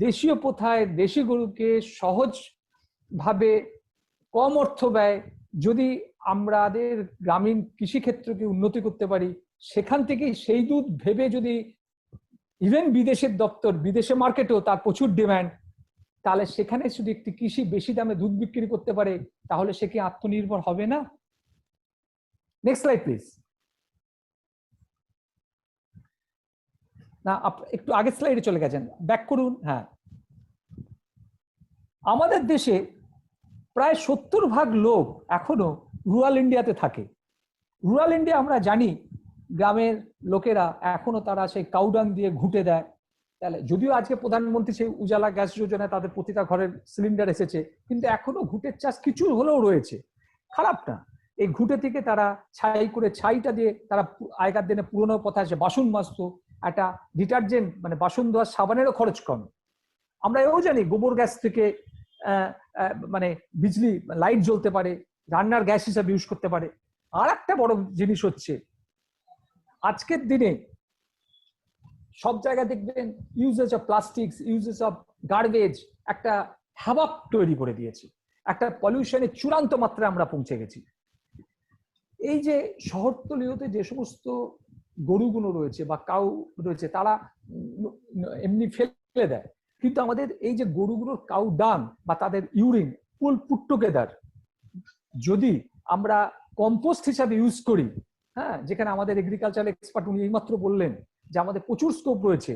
দেশীয় প্রথায় দেশি গরুকে সহজভাবে কম অর্থ ব্যয় যদি আমাদের গ্রামীণ কৃষিক্ষেত্রকে উন্নতি করতে পারি, সেখান থেকে সেই দুধ ভেবে যদি ইভেন বিদেশের দপ্তর, বিদেশে মার্কেটেও তার প্রচুর ডিমান্ড, তাহলে সেখানে যদি একটি কৃষি বেশি দামে দুধ বিক্রি করতে পারে, তাহলে সে কি আত্মনির্ভর হবে না? Next slide please. না, একটু আগের স্লাইডে চলে গেছেন, ব্যাক করুন। হ্যাঁ, আমাদের দেশে প্রায় 70% লোক এখনো রুরাল ইন্ডিয়াতে থাকে। রুরাল ইন্ডিয়া আমরা জানি, গ্রামের লোকেরা এখনো তারা সেই কাউডাং দিয়ে ঘুঁটে দেয়। তাহলে যদিও আজকে প্রধানমন্ত্রী সেই উজালা গ্যাস যোজনায় তাদের প্রতিটা ঘরের সিলিন্ডার এসেছে, কিন্তু এখনো ঘুঁটের চাষ কিছু হলেও রয়েছে, খারাপ না। এই ঘুঁটে থেকে তারা ছাই করে, ছাইটা দিয়ে তারা আগেকার দিনে পুরোনো কথা আছে বাসন মাজতো, একটা ডিটারজেন্ট মানে বাসন ধোয়ার সাবানেরও খরচ কম। আমরা এও জানি গোবর গ্যাস থেকে মানে বিজলি লাইট জ্বলতে পারে, রান্নার গ্যাস হিসাবে ইউজ করতে পারে। আর একটা বড় জিনিস হচ্ছে, আজকের দিনে সব জায়গায় দেখবেন uses of plastics, uses of garbage একটা হ্যাভক তৈরি করে দিয়েছে, একটা পলিউশনের চূড়ান্ত মাত্রায় আমরা পৌঁছে গেছি। এই যে শহরতলীতে যে সমস্ত গরুগুলো রয়েছে বা কাউ রয়েছে, তারা এমনি ফেলে দেয়, কিন্তু আমাদের এই যে গরুগুলোর কাউ ডাং বা তাদের ইউরিন পুট টুগেদার যদি আমরা কম্পোস্ট হিসাবে ইউজ করি, হ্যাঁ, যেখানে আমাদের এগ্রিকালচার এক্সপার্ট উনি এইমাত্র বললেন যে আমাদের প্রচুর স্কোপ রয়েছে।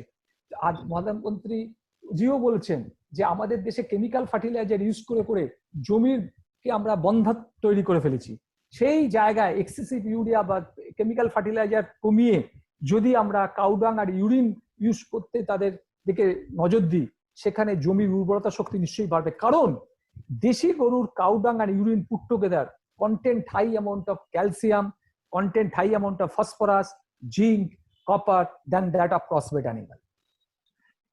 আজ প্রধানমন্ত্রী জিও বলছেন যে আমাদের দেশে কেমিক্যাল ফার্টিলাইজার ইউজ করে করে জমিরকে আমরা বন্ধা তৈরি করে ফেলেছি। সেই জায়গায় এক্সেসিভ ইউরিয়া বা কেমিক্যাল ফার্টিলাইজার কমিয়ে যদি আমরা কাউডাং আর ইউরিন ইউজ করতে তাদের দিকে নজর দিই, সেখানে জমির উর্বরতা শক্তি নিশ্চয়ই বাড়বে। কারণ দেশি গরুর কাউডাং আর urine put together contain high amount of calcium, contain high amount of phosphorus, zinc, copper than that of crossbred animal.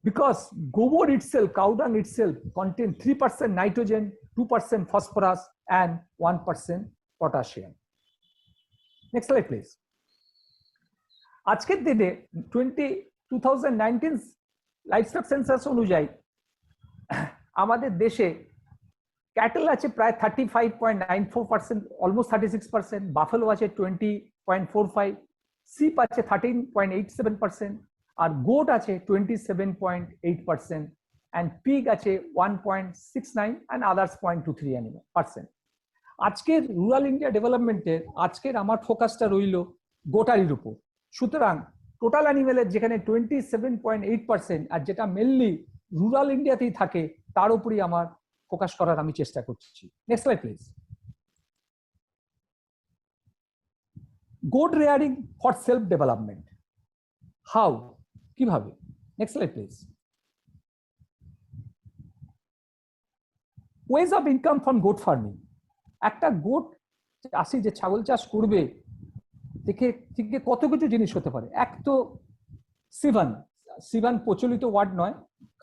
Because gobar itself, cow dung itself contain 3% nitrogen, 2% phosphorus and 1% potassium. Next slide please. আজকের দিনে 2019 livestock census অনুযায়ী আমাদের দেশে cattle আছে প্রায় 35.94%, almost 36%, buffalo আছে 20.45%, sheep আছে 13.87%, আর goat আছে 27.8%, and পিগ আছে 1.69% and others 0.23%. আজকের রুরাল ইন্ডিয়া ডেভেলপমেন্টের আজকের আমার ফোকাসটা রইল গোটারির উপর। সুতরাং টোটাল অ্যানিমেলের যেখানে 27.8% আর যেটা মেনলি রুরাল ইন্ডিয়াতেই থাকে, তার উপরই আমার ফোকাস করার আমি চেষ্টা করছি। Next slide please. Goat rearing for self development, how, কিভাবে? Next slide please. Ways of income from goat farming. একটা গোট চাষি যে ছাগল চাষ করবে দেখে থেকে কত কিছু জিনিস হতে পারে। এক তো সিভান প্রচলিত ওয়ার্ড নয়,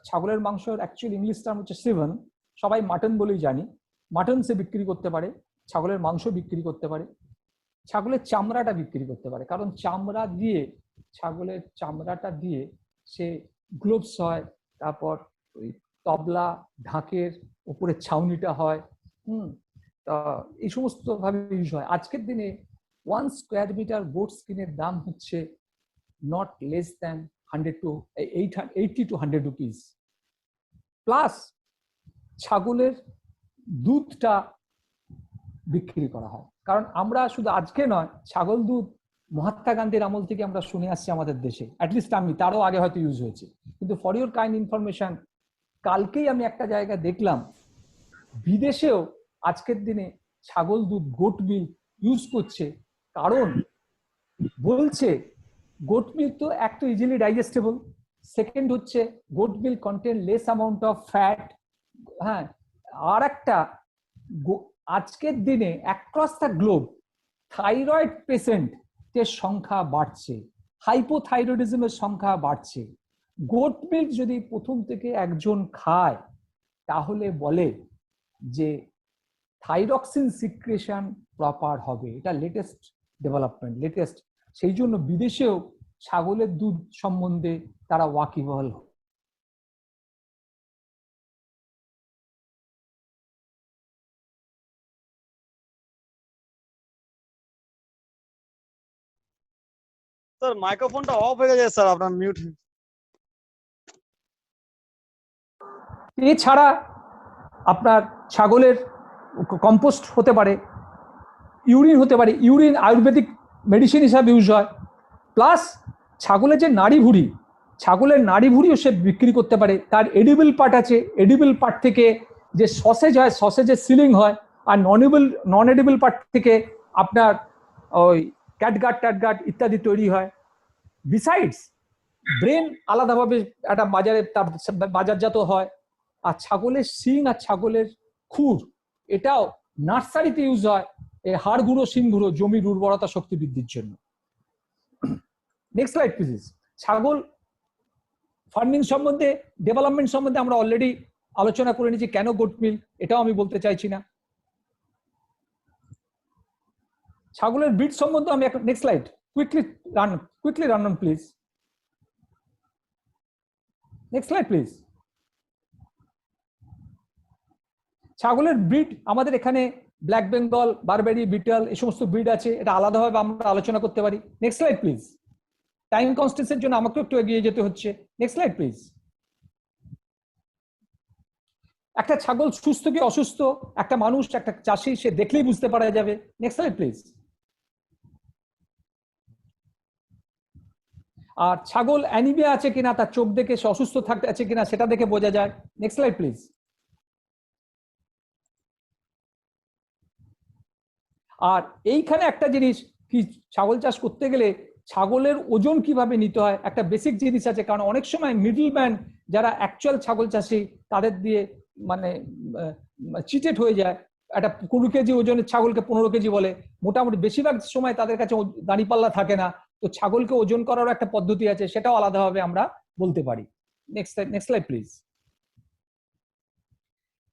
ছাগলের মাংসের অ্যাকচুয়ালি ইংলিশ টার্ম হচ্ছে সিভান। সবাই মাটন বলেই জানি। মাটন সে বিক্রি করতে পারে, ছাগলের মাংস বিক্রি করতে পারে, ছাগলের চামড়াটা বিক্রি করতে পারে, কারণ চামড়া দিয়ে, ছাগলের চামড়াটা দিয়ে সে গ্লোভস হয়, তারপর ওই তবলা ঢাকের উপরে ছাউনিটা হয়, তা এই সমস্ত ভাবে ইউজ হয়। আজকের দিনে 1 স্কোয়ার মিটার গোট স্কিনের দাম হচ্ছে not less than 80 to 100 rupees. Plus ছাগলের দুধটা বিক্রি করা হয়, কারণ আমরা শুধু আজকে নয়, ছাগল দুধ মহাত্মা গান্ধীর আমল থেকে আমরা শুনে আসছি আমাদের দেশে, অ্যাটলিস্ট আমি, তারও আগে হয়তো ইউজ হয়েছে। কিন্তু ফর ইউর কাইন্ড ইনফরমেশন, কালকেই আমি একটা জায়গায় দেখলাম বিদেশেও আজকের দিনে ছাগল দুধ গোট মিল্ক ইউজ করছে। কারণ বলছে গোট মিল্ক তো এক তো ইজিলি ডাইজেস্টেবল, সেকেন্ড হচ্ছে goat milk contain less amount of fat. হ্যাঁ, আর একটা, আজকের দিনে অ্যাক্রস দ্য গ্লোব থাইরয়েড পেশেন্টের সংখ্যা বাড়ছে, হাইপোথাইরয়েডিজমের সংখ্যা বাড়ছে। গোট মিল্ক যদি প্রথম থেকে একজন খায়, তাহলে বলে যে থাইরক্সিন সিক্রেশন প্রপার হবে। এটা লেটেস্ট ডেভেলপমেন্ট, লেটেস্ট। সেই জন্য বিদেশেও ছাগলের দুধ সম্বন্ধে তারা ওয়াকিবহাল। স্যার মাইক্রোফোনটা অফ হয়ে গেছে স্যার, আপনার মিউট। এছাড়া আপনার ছাগলের কম্পোস্ট হতে পারে, ইউরিন হতে পারে, ইউরিন আয়ুর্বেদিক মেডিসিন হিসাবে ইউজ হয়। প্লাস ছাগলের যে নাড়ি ভুঁড়ি, ছাগলের নাড়ি ভুঁড়িও সে বিক্রি করতে পারে। তার এডিবল পার্ট আছে, এডিবল পার্ট থেকে যে সসেজ হয়, সসেজের সিলিং হয়। আর নন এডিবল পার্ট থেকে আপনার ওই ক্যাটগাট ট্যাটগাট ইত্যাদি তৈরি হয়। বিসাইডস ব্রেন আলাদাভাবে একটা বাজারজাত হয়। আর ছাগলের শিং আর ছাগলের খুর এটাও নার্সারিতে ইউজ হয়, এই হাড় গুঁড়ো শিং গুঁড়ো জমির উর্বরতা শক্তি বৃদ্ধির জন্য। Next slide please. ছাগল ফার্মিং সম্বন্ধে, ডেভেলপমেন্ট সম্বন্ধে আমরা অলরেডি আলোচনা করে নিয়েছি, কেন গোট মিল এটাও আমি বলতে চাইছি না। ছাগলের ব্রিড সম্বন্ধে আমি next slide, quickly run on please. Next slide please. ছাগলের ব্রিড আমাদের এখানে ব্ল্যাক বেঙ্গল, বারবেরি, বিটল এই সমস্ত ব্রিড আছে, এটা আলাদাভাবে আমরা আলোচনা করতে পারি। Next slide please. টাইম কনস্ট্যান্সের জন্য আমাকে একটু এগিয়ে যেতে হচ্ছে। Next slide please. একটা ছাগল সুস্থ কি অসুস্থ একটা মানুষ, একটা চাষি, সে দেখলেই বুঝতে পারা যাবে। Next slide please. আর ছাগল অ্যানিমিয়া আছে কিনা, তার চোখ দেখে সে অসুস্থ থাকতে আছে কিনা সেটা দেখে বোঝা যায়। Next slide please. আর এইখানে একটা জিনিস কি, ছাগল চাষ করতে গেলে ছাগলের ওজন কিভাবে নিতে হয় একটা বেসিক জিনিস আছে। কারণ অনেক সময় মিডলম্যান যারা অ্যাকচুয়াল ছাগল চাষি তাদের দিয়ে মানে চিটেড হয়ে যায়। একটা 20 কেজি ওজনের ছাগলকে 15 কেজি বলে, মোটামুটি বেশিরভাগ সময় তাদের কাছে দাঁড়িপাল্লা থাকে না। তো ছাগলকে ওজন করার একটা পদ্ধতি আছে, সেটাও আলাদাভাবে আমরা বলতে পারি। Next slide please.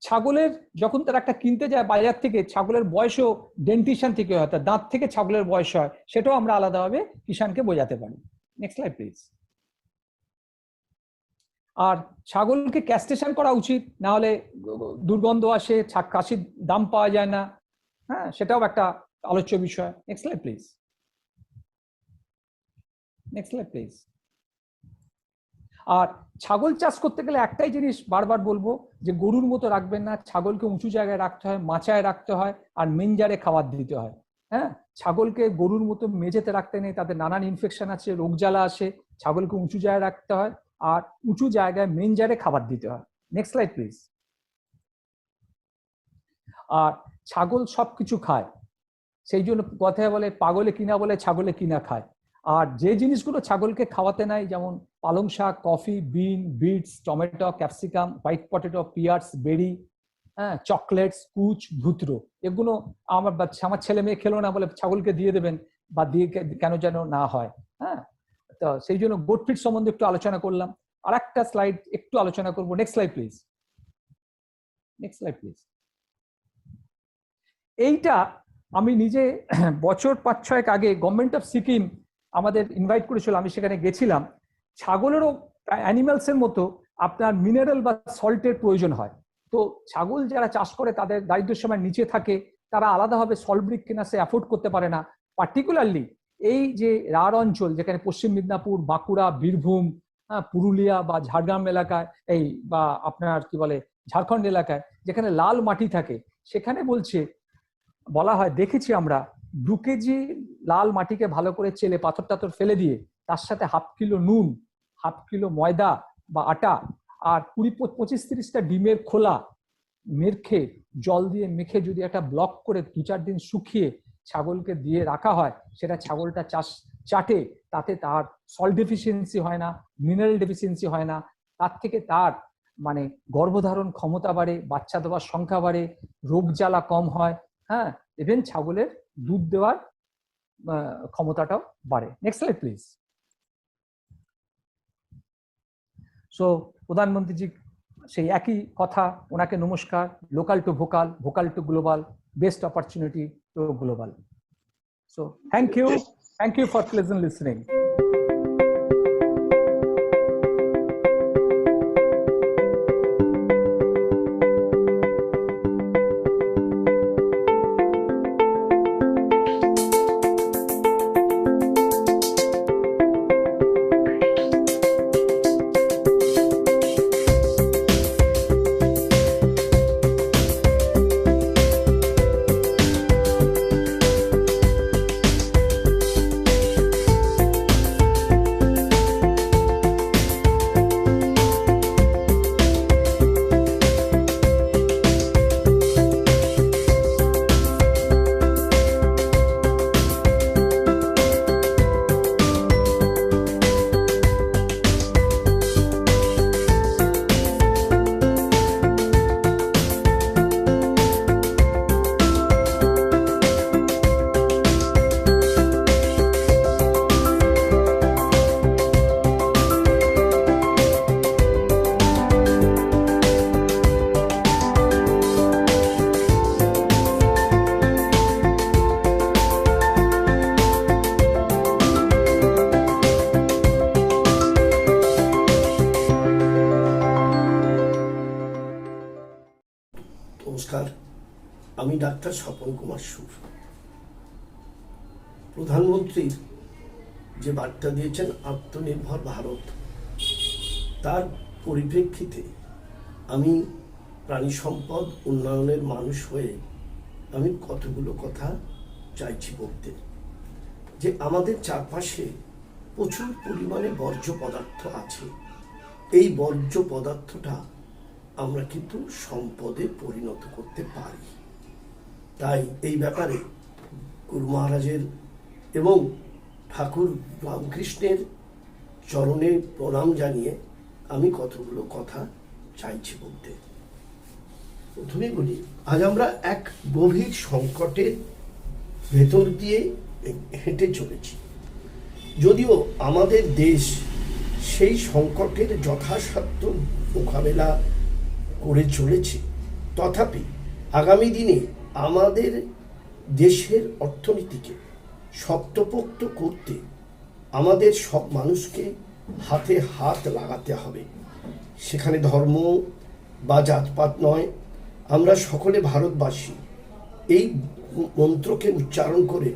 ছাগলের যখন তারা একটা কিনতে যায় বাজার থেকে, ছাগলের বয়সও ডেন্টিশন থেকে হয়, তার দাঁত থেকে ছাগলের বয়স হয়, সেটাও আমরা আলাদাভাবে কিষানকে বোঝাতে পারি। Next slide please. আর ছাগলকে ক্যাস্ট্রেশন করা উচিত, না হলে দুর্গন্ধ আসে, কাশির দাম পাওয়া যায় না। হ্যাঁ, সেটাও একটা আলোচ্য বিষয়। Next slide please. Next slide please. আর ছাগল চাষ করতে গেলে একটাই জিনিস বারবার বলবো, যে গরুর মতো রাখবেন না, ছাগলকে উঁচু জায়গায় রাখতে হয়, মাচায় রাখতে হয়, আর মেঞ্জারে খাবার দিতে হয়। হ্যাঁ, ছাগলকে গরুর মতো মেঝেতে রাখতে নেই, তাদের নানান ইনফেকশন আছে, রোগ জ্বালা আসে। ছাগলকে উঁচু জায়গায় রাখতে হয় আর উঁচু জায়গায় মেঞ্জারে খাবার দিতে হয়। Next slide please. আর ছাগল সবকিছু খায়, সেই জন্য কথায় বলে পাগলে কিনা বলে ছাগলে কিনা খায়। আর যে জিনিসগুলো ছাগলকে খাওয়াতে নাই, যেমন পালং শাক, coffee, bean, beets, tomato, capsicum, white potato, pears, berry, হ্যাঁ, চকলেটস, কুচ, ভুতরো, এগুলো আমার ছেলে মেয়ে খেলো না বলে ছাগলকে দিয়ে দেবেন, বা দিয়ে কেন যেন না হয়। হ্যাঁ, তো সেই জন্য গোট ফিড সম্বন্ধে একটু আলোচনা করলাম। আর একটা স্লাইড একটু আলোচনা করবো। Next slide please. Next slide please. এইটা আমি নিজে বছর 5-6 আগে গভর্নমেন্ট অফ সিকিম আমাদের ইনভাইট করেছিল, আমি সেখানে গেছিলাম। ছাগলেরও অ্যানিমালস এর মতো আপনার মিনারেল বা সল্টের প্রয়োজন হয়। তো ছাগল যারা চাষ করে তাদের দারিদ্র্য সীমার নিচে থাকে, তারা আলাদাভাবে সল্ট ব্রিক কেনা সে অ্যাফোর্ড করতে পারে না। পার্টিকুলারলি এই যে রাঢ় অঞ্চল, যেখানে পশ্চিম মেদিনীপুর, বাঁকুড়া, বীরভূম, পুরুলিয়া বা ঝাড়গ্রাম এলাকায়, এই বা আপনার কি বলে ঝাড়খণ্ড এলাকায়, যেখানে লাল মাটি থাকে, সেখানে বলা হয়, দেখেছি আমরা 2 কেজি লাল মাটিকে ভালো করে চেলে পাথর টাথর ফেলে দিয়ে তার সাথে 1/2 কিলো নুন, 1/2 কিলো ময়দা বা আটা, আর 20-25-30টা ডিমের খোলা মেখে জল দিয়ে মেখে যদি একটা ব্লক করে 2-4 দিন শুকিয়ে ছাগলকে দিয়ে রাখা হয়, সেটা ছাগলটা চাটে, তাতে তার সল্ট ডেফিসিয়েন্সি হয় না, মিনারেল ডেফিসিয়েন্সি হয় না। তার থেকে তার মানে গর্ভধারণ ক্ষমতা বাড়ে, বাচ্চা দেওয়ার সংখ্যা বাড়ে, রোগ জ্বালা কম হয়। হ্যাঁ, ইভেন ছাগলের দুধ দেওয়ার ক্ষমতাটাও বাড়ে। Next slide please. সো প্রধানমন্ত্রীজি সেই একই কথা, ওনাকে নমস্কার। Local to vocal, vocal to global, best opportunity to global. So thank you for pleasant listening. নমস্কার, আমি ডাক্তার স্বপন কুমার সুর। প্রধানমন্ত্রীর যে বার্তা দিয়েছেন আত্মনির্ভর ভারত, তার পরিপ্রেক্ষিতে আমি প্রাণী সম্পদ উন্নয়নের মানুষ হয়ে আমি কতগুলো কথা চাইছি বলতে। যে আমাদের চারপাশে প্রচুর পরিমাণে বর্জ্য পদার্থ আছে, এই বর্জ্য পদার্থটা আমরা কিন্তু সম্পদে পরিণত করতে পারি। তাই এই ব্যাপারে গুরু মহারাজের এবং ঠাকুর রামকৃষ্ণের চরণে প্রণাম জানিয়ে আমি কতগুলো কথা চাইছি বলতে। প্রথমে বলি, আজ আমরা এক গভীর সংকটের ভেতর দিয়ে হেঁটে চলেছি। যদিও আমাদের দেশ সেই সংকটের যথাসাধ্য মোকাবেলা করে চলেছে, তথাপি আগামী দিনে আমাদের দেশের অর্থনীতিকে শক্তপোক্ত করতে আমাদের সব মানুষকে হাতে হাত লাগাতে হবে। সেখানে ধর্ম বা জাতপাত নয়, আমরা সকলে ভারতবাসী এই মন্ত্রকে উচ্চারণ করে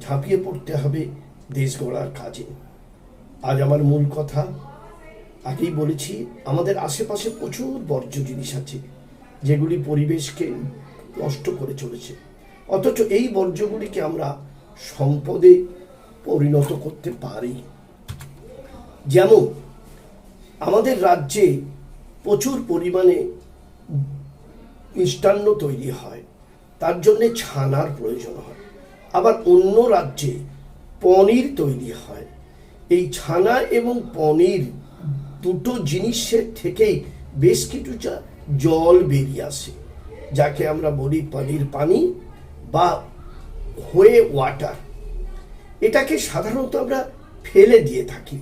ঝাঁপিয়ে পড়তে হবে দেশ গড়ার কাজে। আজ আমার মূল কথা, আগেই বলেছি, আমাদের আশেপাশে প্রচুর বর্জ্য জিনিস আছে যেগুলি পরিবেশকে নষ্ট করে চলেছে, অথচ এই বর্জ্যগুলিকে আমরা সম্পদে পরিণত করতে পারি। যেমন আমাদের রাজ্যে প্রচুর পরিমাণে মিষ্টান্ন তৈরি হয়, তার জন্যে ছানার প্রয়োজন হয়। আবার অন্য রাজ্যে পনির তৈরি হয়। এই ছানা এবং পনির দুটো জিনিসের থেকেই বেশ কিছু জল বেরিয়ে আসে, যাকে আমরা বলি পনির পানি বা হোয়ে ওয়াটার। এটাকে সাধারণত আমরা ফেলে দিয়ে থাকি,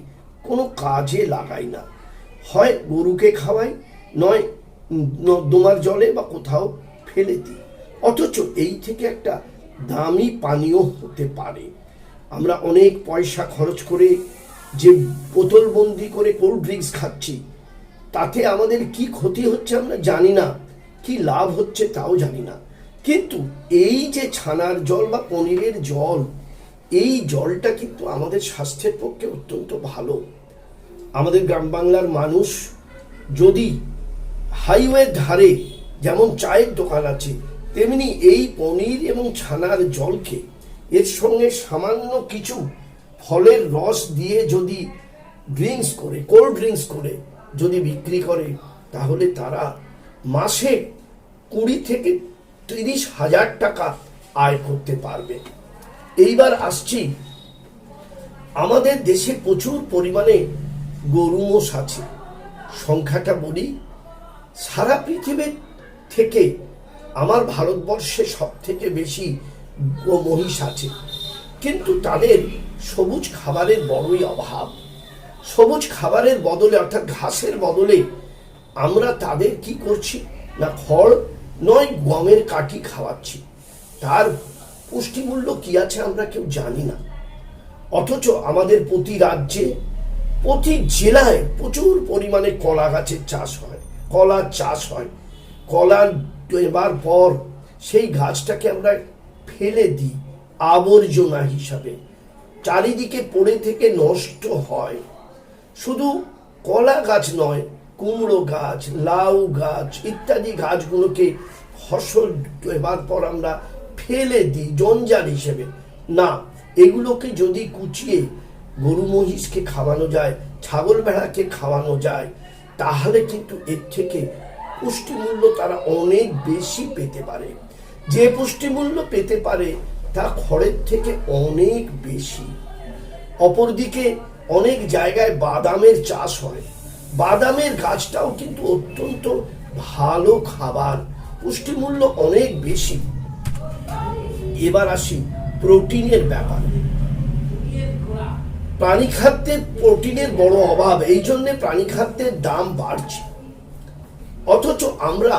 কোনো কাজে লাগাই না, হয় গরুকে খাওয়াই, নয় নর্দমার জলে বা কোথাও ফেলে দিই। অথচ এই থেকে একটা দামি পানীয় হতে পারে। আমরা অনেক পয়সা খরচ করে যে বোতলবন্দি করে কোল্ড ড্রিঙ্কস খাচ্ছি, তাতে আমাদের কি ক্ষতি হচ্ছে আমরা জানি না, কি লাভ হচ্ছে তাও জানি না। কিন্তু এই যে ছানার জল বা পনিরের জল, এই জলটা কিন্তু আমাদের স্বাস্থ্যের পক্ষে অত্যন্ত ভালো। আমাদের গ্রাম বাংলার মানুষ যদি হাইওয়ের ধারে যেমন চায়ের দোকান আছে, তেমনি এই পনির এবং ছানার জলকে এর সঙ্গে সামান্য কিছু ফলের রস দিয়ে যদি ড্রিঙ্কস করে, কোল্ড ড্রিঙ্কস করে যদি বিক্রি করে, তাহলে তারা মাসে 20 থেকে 30 হাজার টাকা আয় করতে পারবে। এইবার আসছি, আমাদের দেশে প্রচুর পরিমাণে গরু মোষ আছে। সংখ্যাটা বলি, সারা পৃথিবীর থেকে আমার ভারতবর্ষে সব থেকে বেশি মহিষ আছে, কিন্তু তাদের সবুজ খাবারের বড়ই অভাব। সবুজ খাবারের বদলে, অর্থাৎ ঘাসের বদলে আমরা তাদের কি করছি না, খড় নয় গমের কাঠি খাওয়াচ্ছি। তার পুষ্টিমূল্য কি আছে আমরা কেউ জানি না। অথচ আমাদের প্রতি রাজ্যে, প্রতি জেলায় প্রচুর পরিমাণে কলা গাছের চাষ হয়, কলার চাষ হয়। কলা দেবার পর সেই গাছটাকে আমরা ফেলে দিই আবর্জনা হিসাবে, চারিদিকে পড়ে থেকে নষ্ট হয়। শুধু কলা গাছ নয়, কুমড়ো গাছ, লাউ গাছ ইত্যাদি গাছগুলোকে ফসল দেবার পর আমরা ফেলে দিই জঞ্জাল হিসেবে। না, এগুলোকে যদি কুচিয়ে গরু মহিষকে খাওয়ানো যায়, ছাগল ভেড়াকে খাওয়ানো যায়, তাহলে কিন্তু এর থেকে পুষ্টিমূল্য তারা অনেক বেশি পেতে পারে। যে পুষ্টিমূল্য পেতে পারে তা খড়ের থেকে অনেক বেশি। অপরদিকে অনেক জায়গায় বাদামের চাষ হয়, বাদামের গাছটাও কিন্তু অত্যন্ত ভালো খাবার, পুষ্টিমূল্য অনেক বেশি। এবার আসি প্রোটিনের ব্যাপারে। প্রাণী খাদ্যে প্রোটিনের বড় অভাব, এই জন্য প্রাণী খাদ্যের দাম বাড়ছে। অথচ আমরা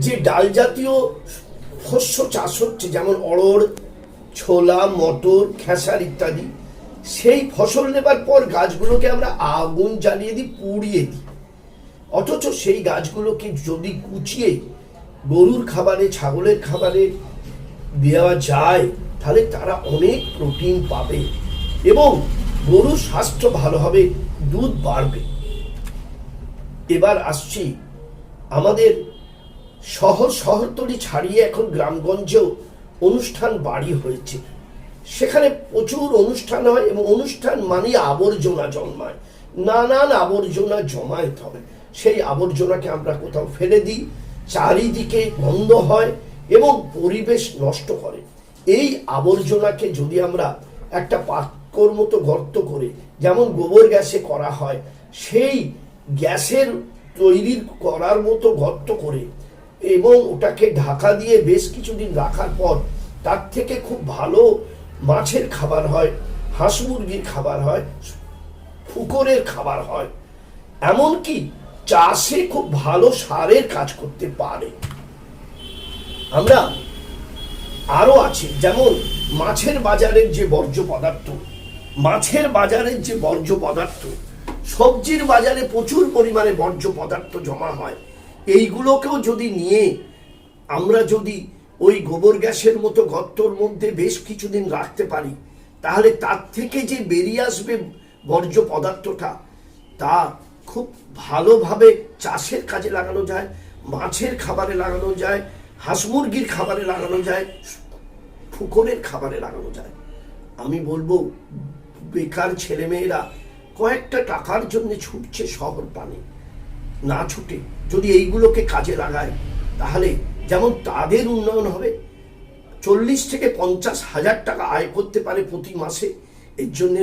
যে ডাল জাতীয় শস্য চাষ হচ্ছে, যেমন অড়হর, ছোলা, মটর, খেসার ইত্যাদি, সেই ফসল নেবার পর গাছগুলোকে আমরা আগুন জ্বালিয়ে দিই, পুড়িয়ে দিই। অথচ সেই গাছগুলোকে যদি কুচিয়ে গরুর খাবারে, ছাগলের খাবারে দেওয়া যায়, তাহলে তারা অনেক প্রোটিন পাবে এবং গরুর স্বাস্থ্য ভালো হবে, দুধ বাড়বে। এবার আসছি আমাদের শহরতলি ছাড়িয়ে এখন গ্রামগঞ্জেও অনুষ্ঠান বাড়ি হয়েছে। সেখানে প্রচুর অনুষ্ঠান হয় এবং অনুষ্ঠান মানে আবর্জনা জন্মায়, নানান আবর্জনা জমায়েত হয়। সেই আবর্জনাকে আমরা কোথাও ফেলে দিই, চারিদিকে গন্ধ হয় এবং পরিবেশ নষ্ট করে। এই আবর্জনাকে যদি আমরা একটা পাত্রর মতো গর্ত করে, যেমন গোবর গ্যাসে করা হয়, সেই গ্যাসের তৈরি করার মতো গর্ত করে এবং ওটাকে ঢাকা দিয়ে বেশ কিছুদিন রাখার পর তার থেকে খুব ভালো মাছের খাবার হয়, হাঁস মুরগির খাবার হয়, ফুকরের খাবার হয়, এমনকি চাষে খুব ভালো সারের কাজ করতে পারে। আমরা আরো আছে, যেমন মাছের বাজারের যে বর্জ্য পদার্থ, সবজির বাজারে প্রচুর পরিমাণে বর্জ্য পদার্থ জমা হয়। এইগুলোকেও যদি নিয়ে আমরা যদি ওই গোবর গ্যাসের মতো গর্তর মধ্যে বেশ কিছুদিন রাখতে পারি, তাহলে তার থেকে যে বেরিয়ে আসবে বর্জ্য পদার্থটা, তা খুব ভালোভাবে চাষের কাজে লাগানো যায়, মাছের খাবারে লাগানো যায়, হাঁস মুরগির খাবারে লাগানো যায়, ফুকরের খাবারে লাগানো যায়। আমি বলবো বেকার ছেলেমেয়েরা কয়েকটা টাকার জন্য ছুটছে শহর পানে, না ছুটে যদি এইগুলোকে কাজে লাগায়, তাহলে যেমন তাদের উন্নয়ন হবে, 40 থেকে 50 হাজার টাকা আয় করতে পারে প্রতি মাসে। এর জন্য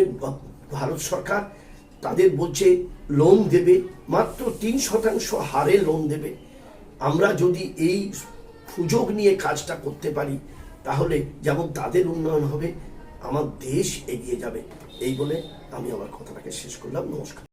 ভারত সরকার তাদের বলছে লোন দেবে, মাত্র 3% হারে লোন দেবে। আমরা যদি এই সুযোগ নিয়ে কাজটা করতে পারি, তাহলে যেমন তাদের উন্নয়ন হবে, আমার দেশ এগিয়ে যাবে। এই বলে আমি আমার কথাটাকে শেষ করলাম। নমস্কার।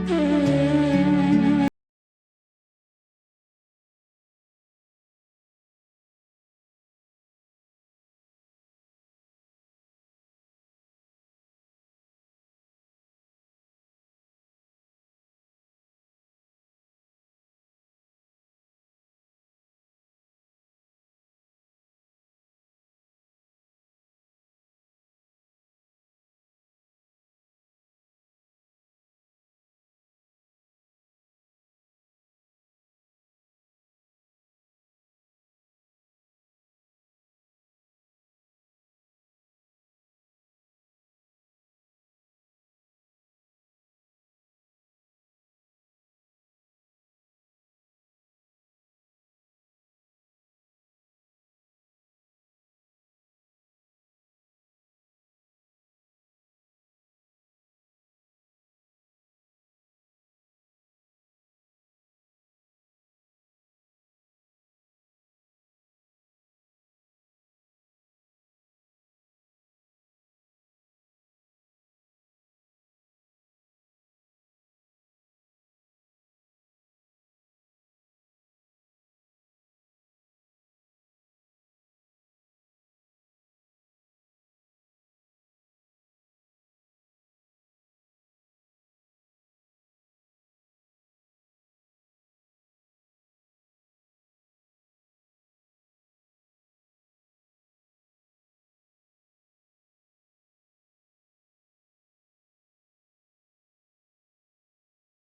করুন।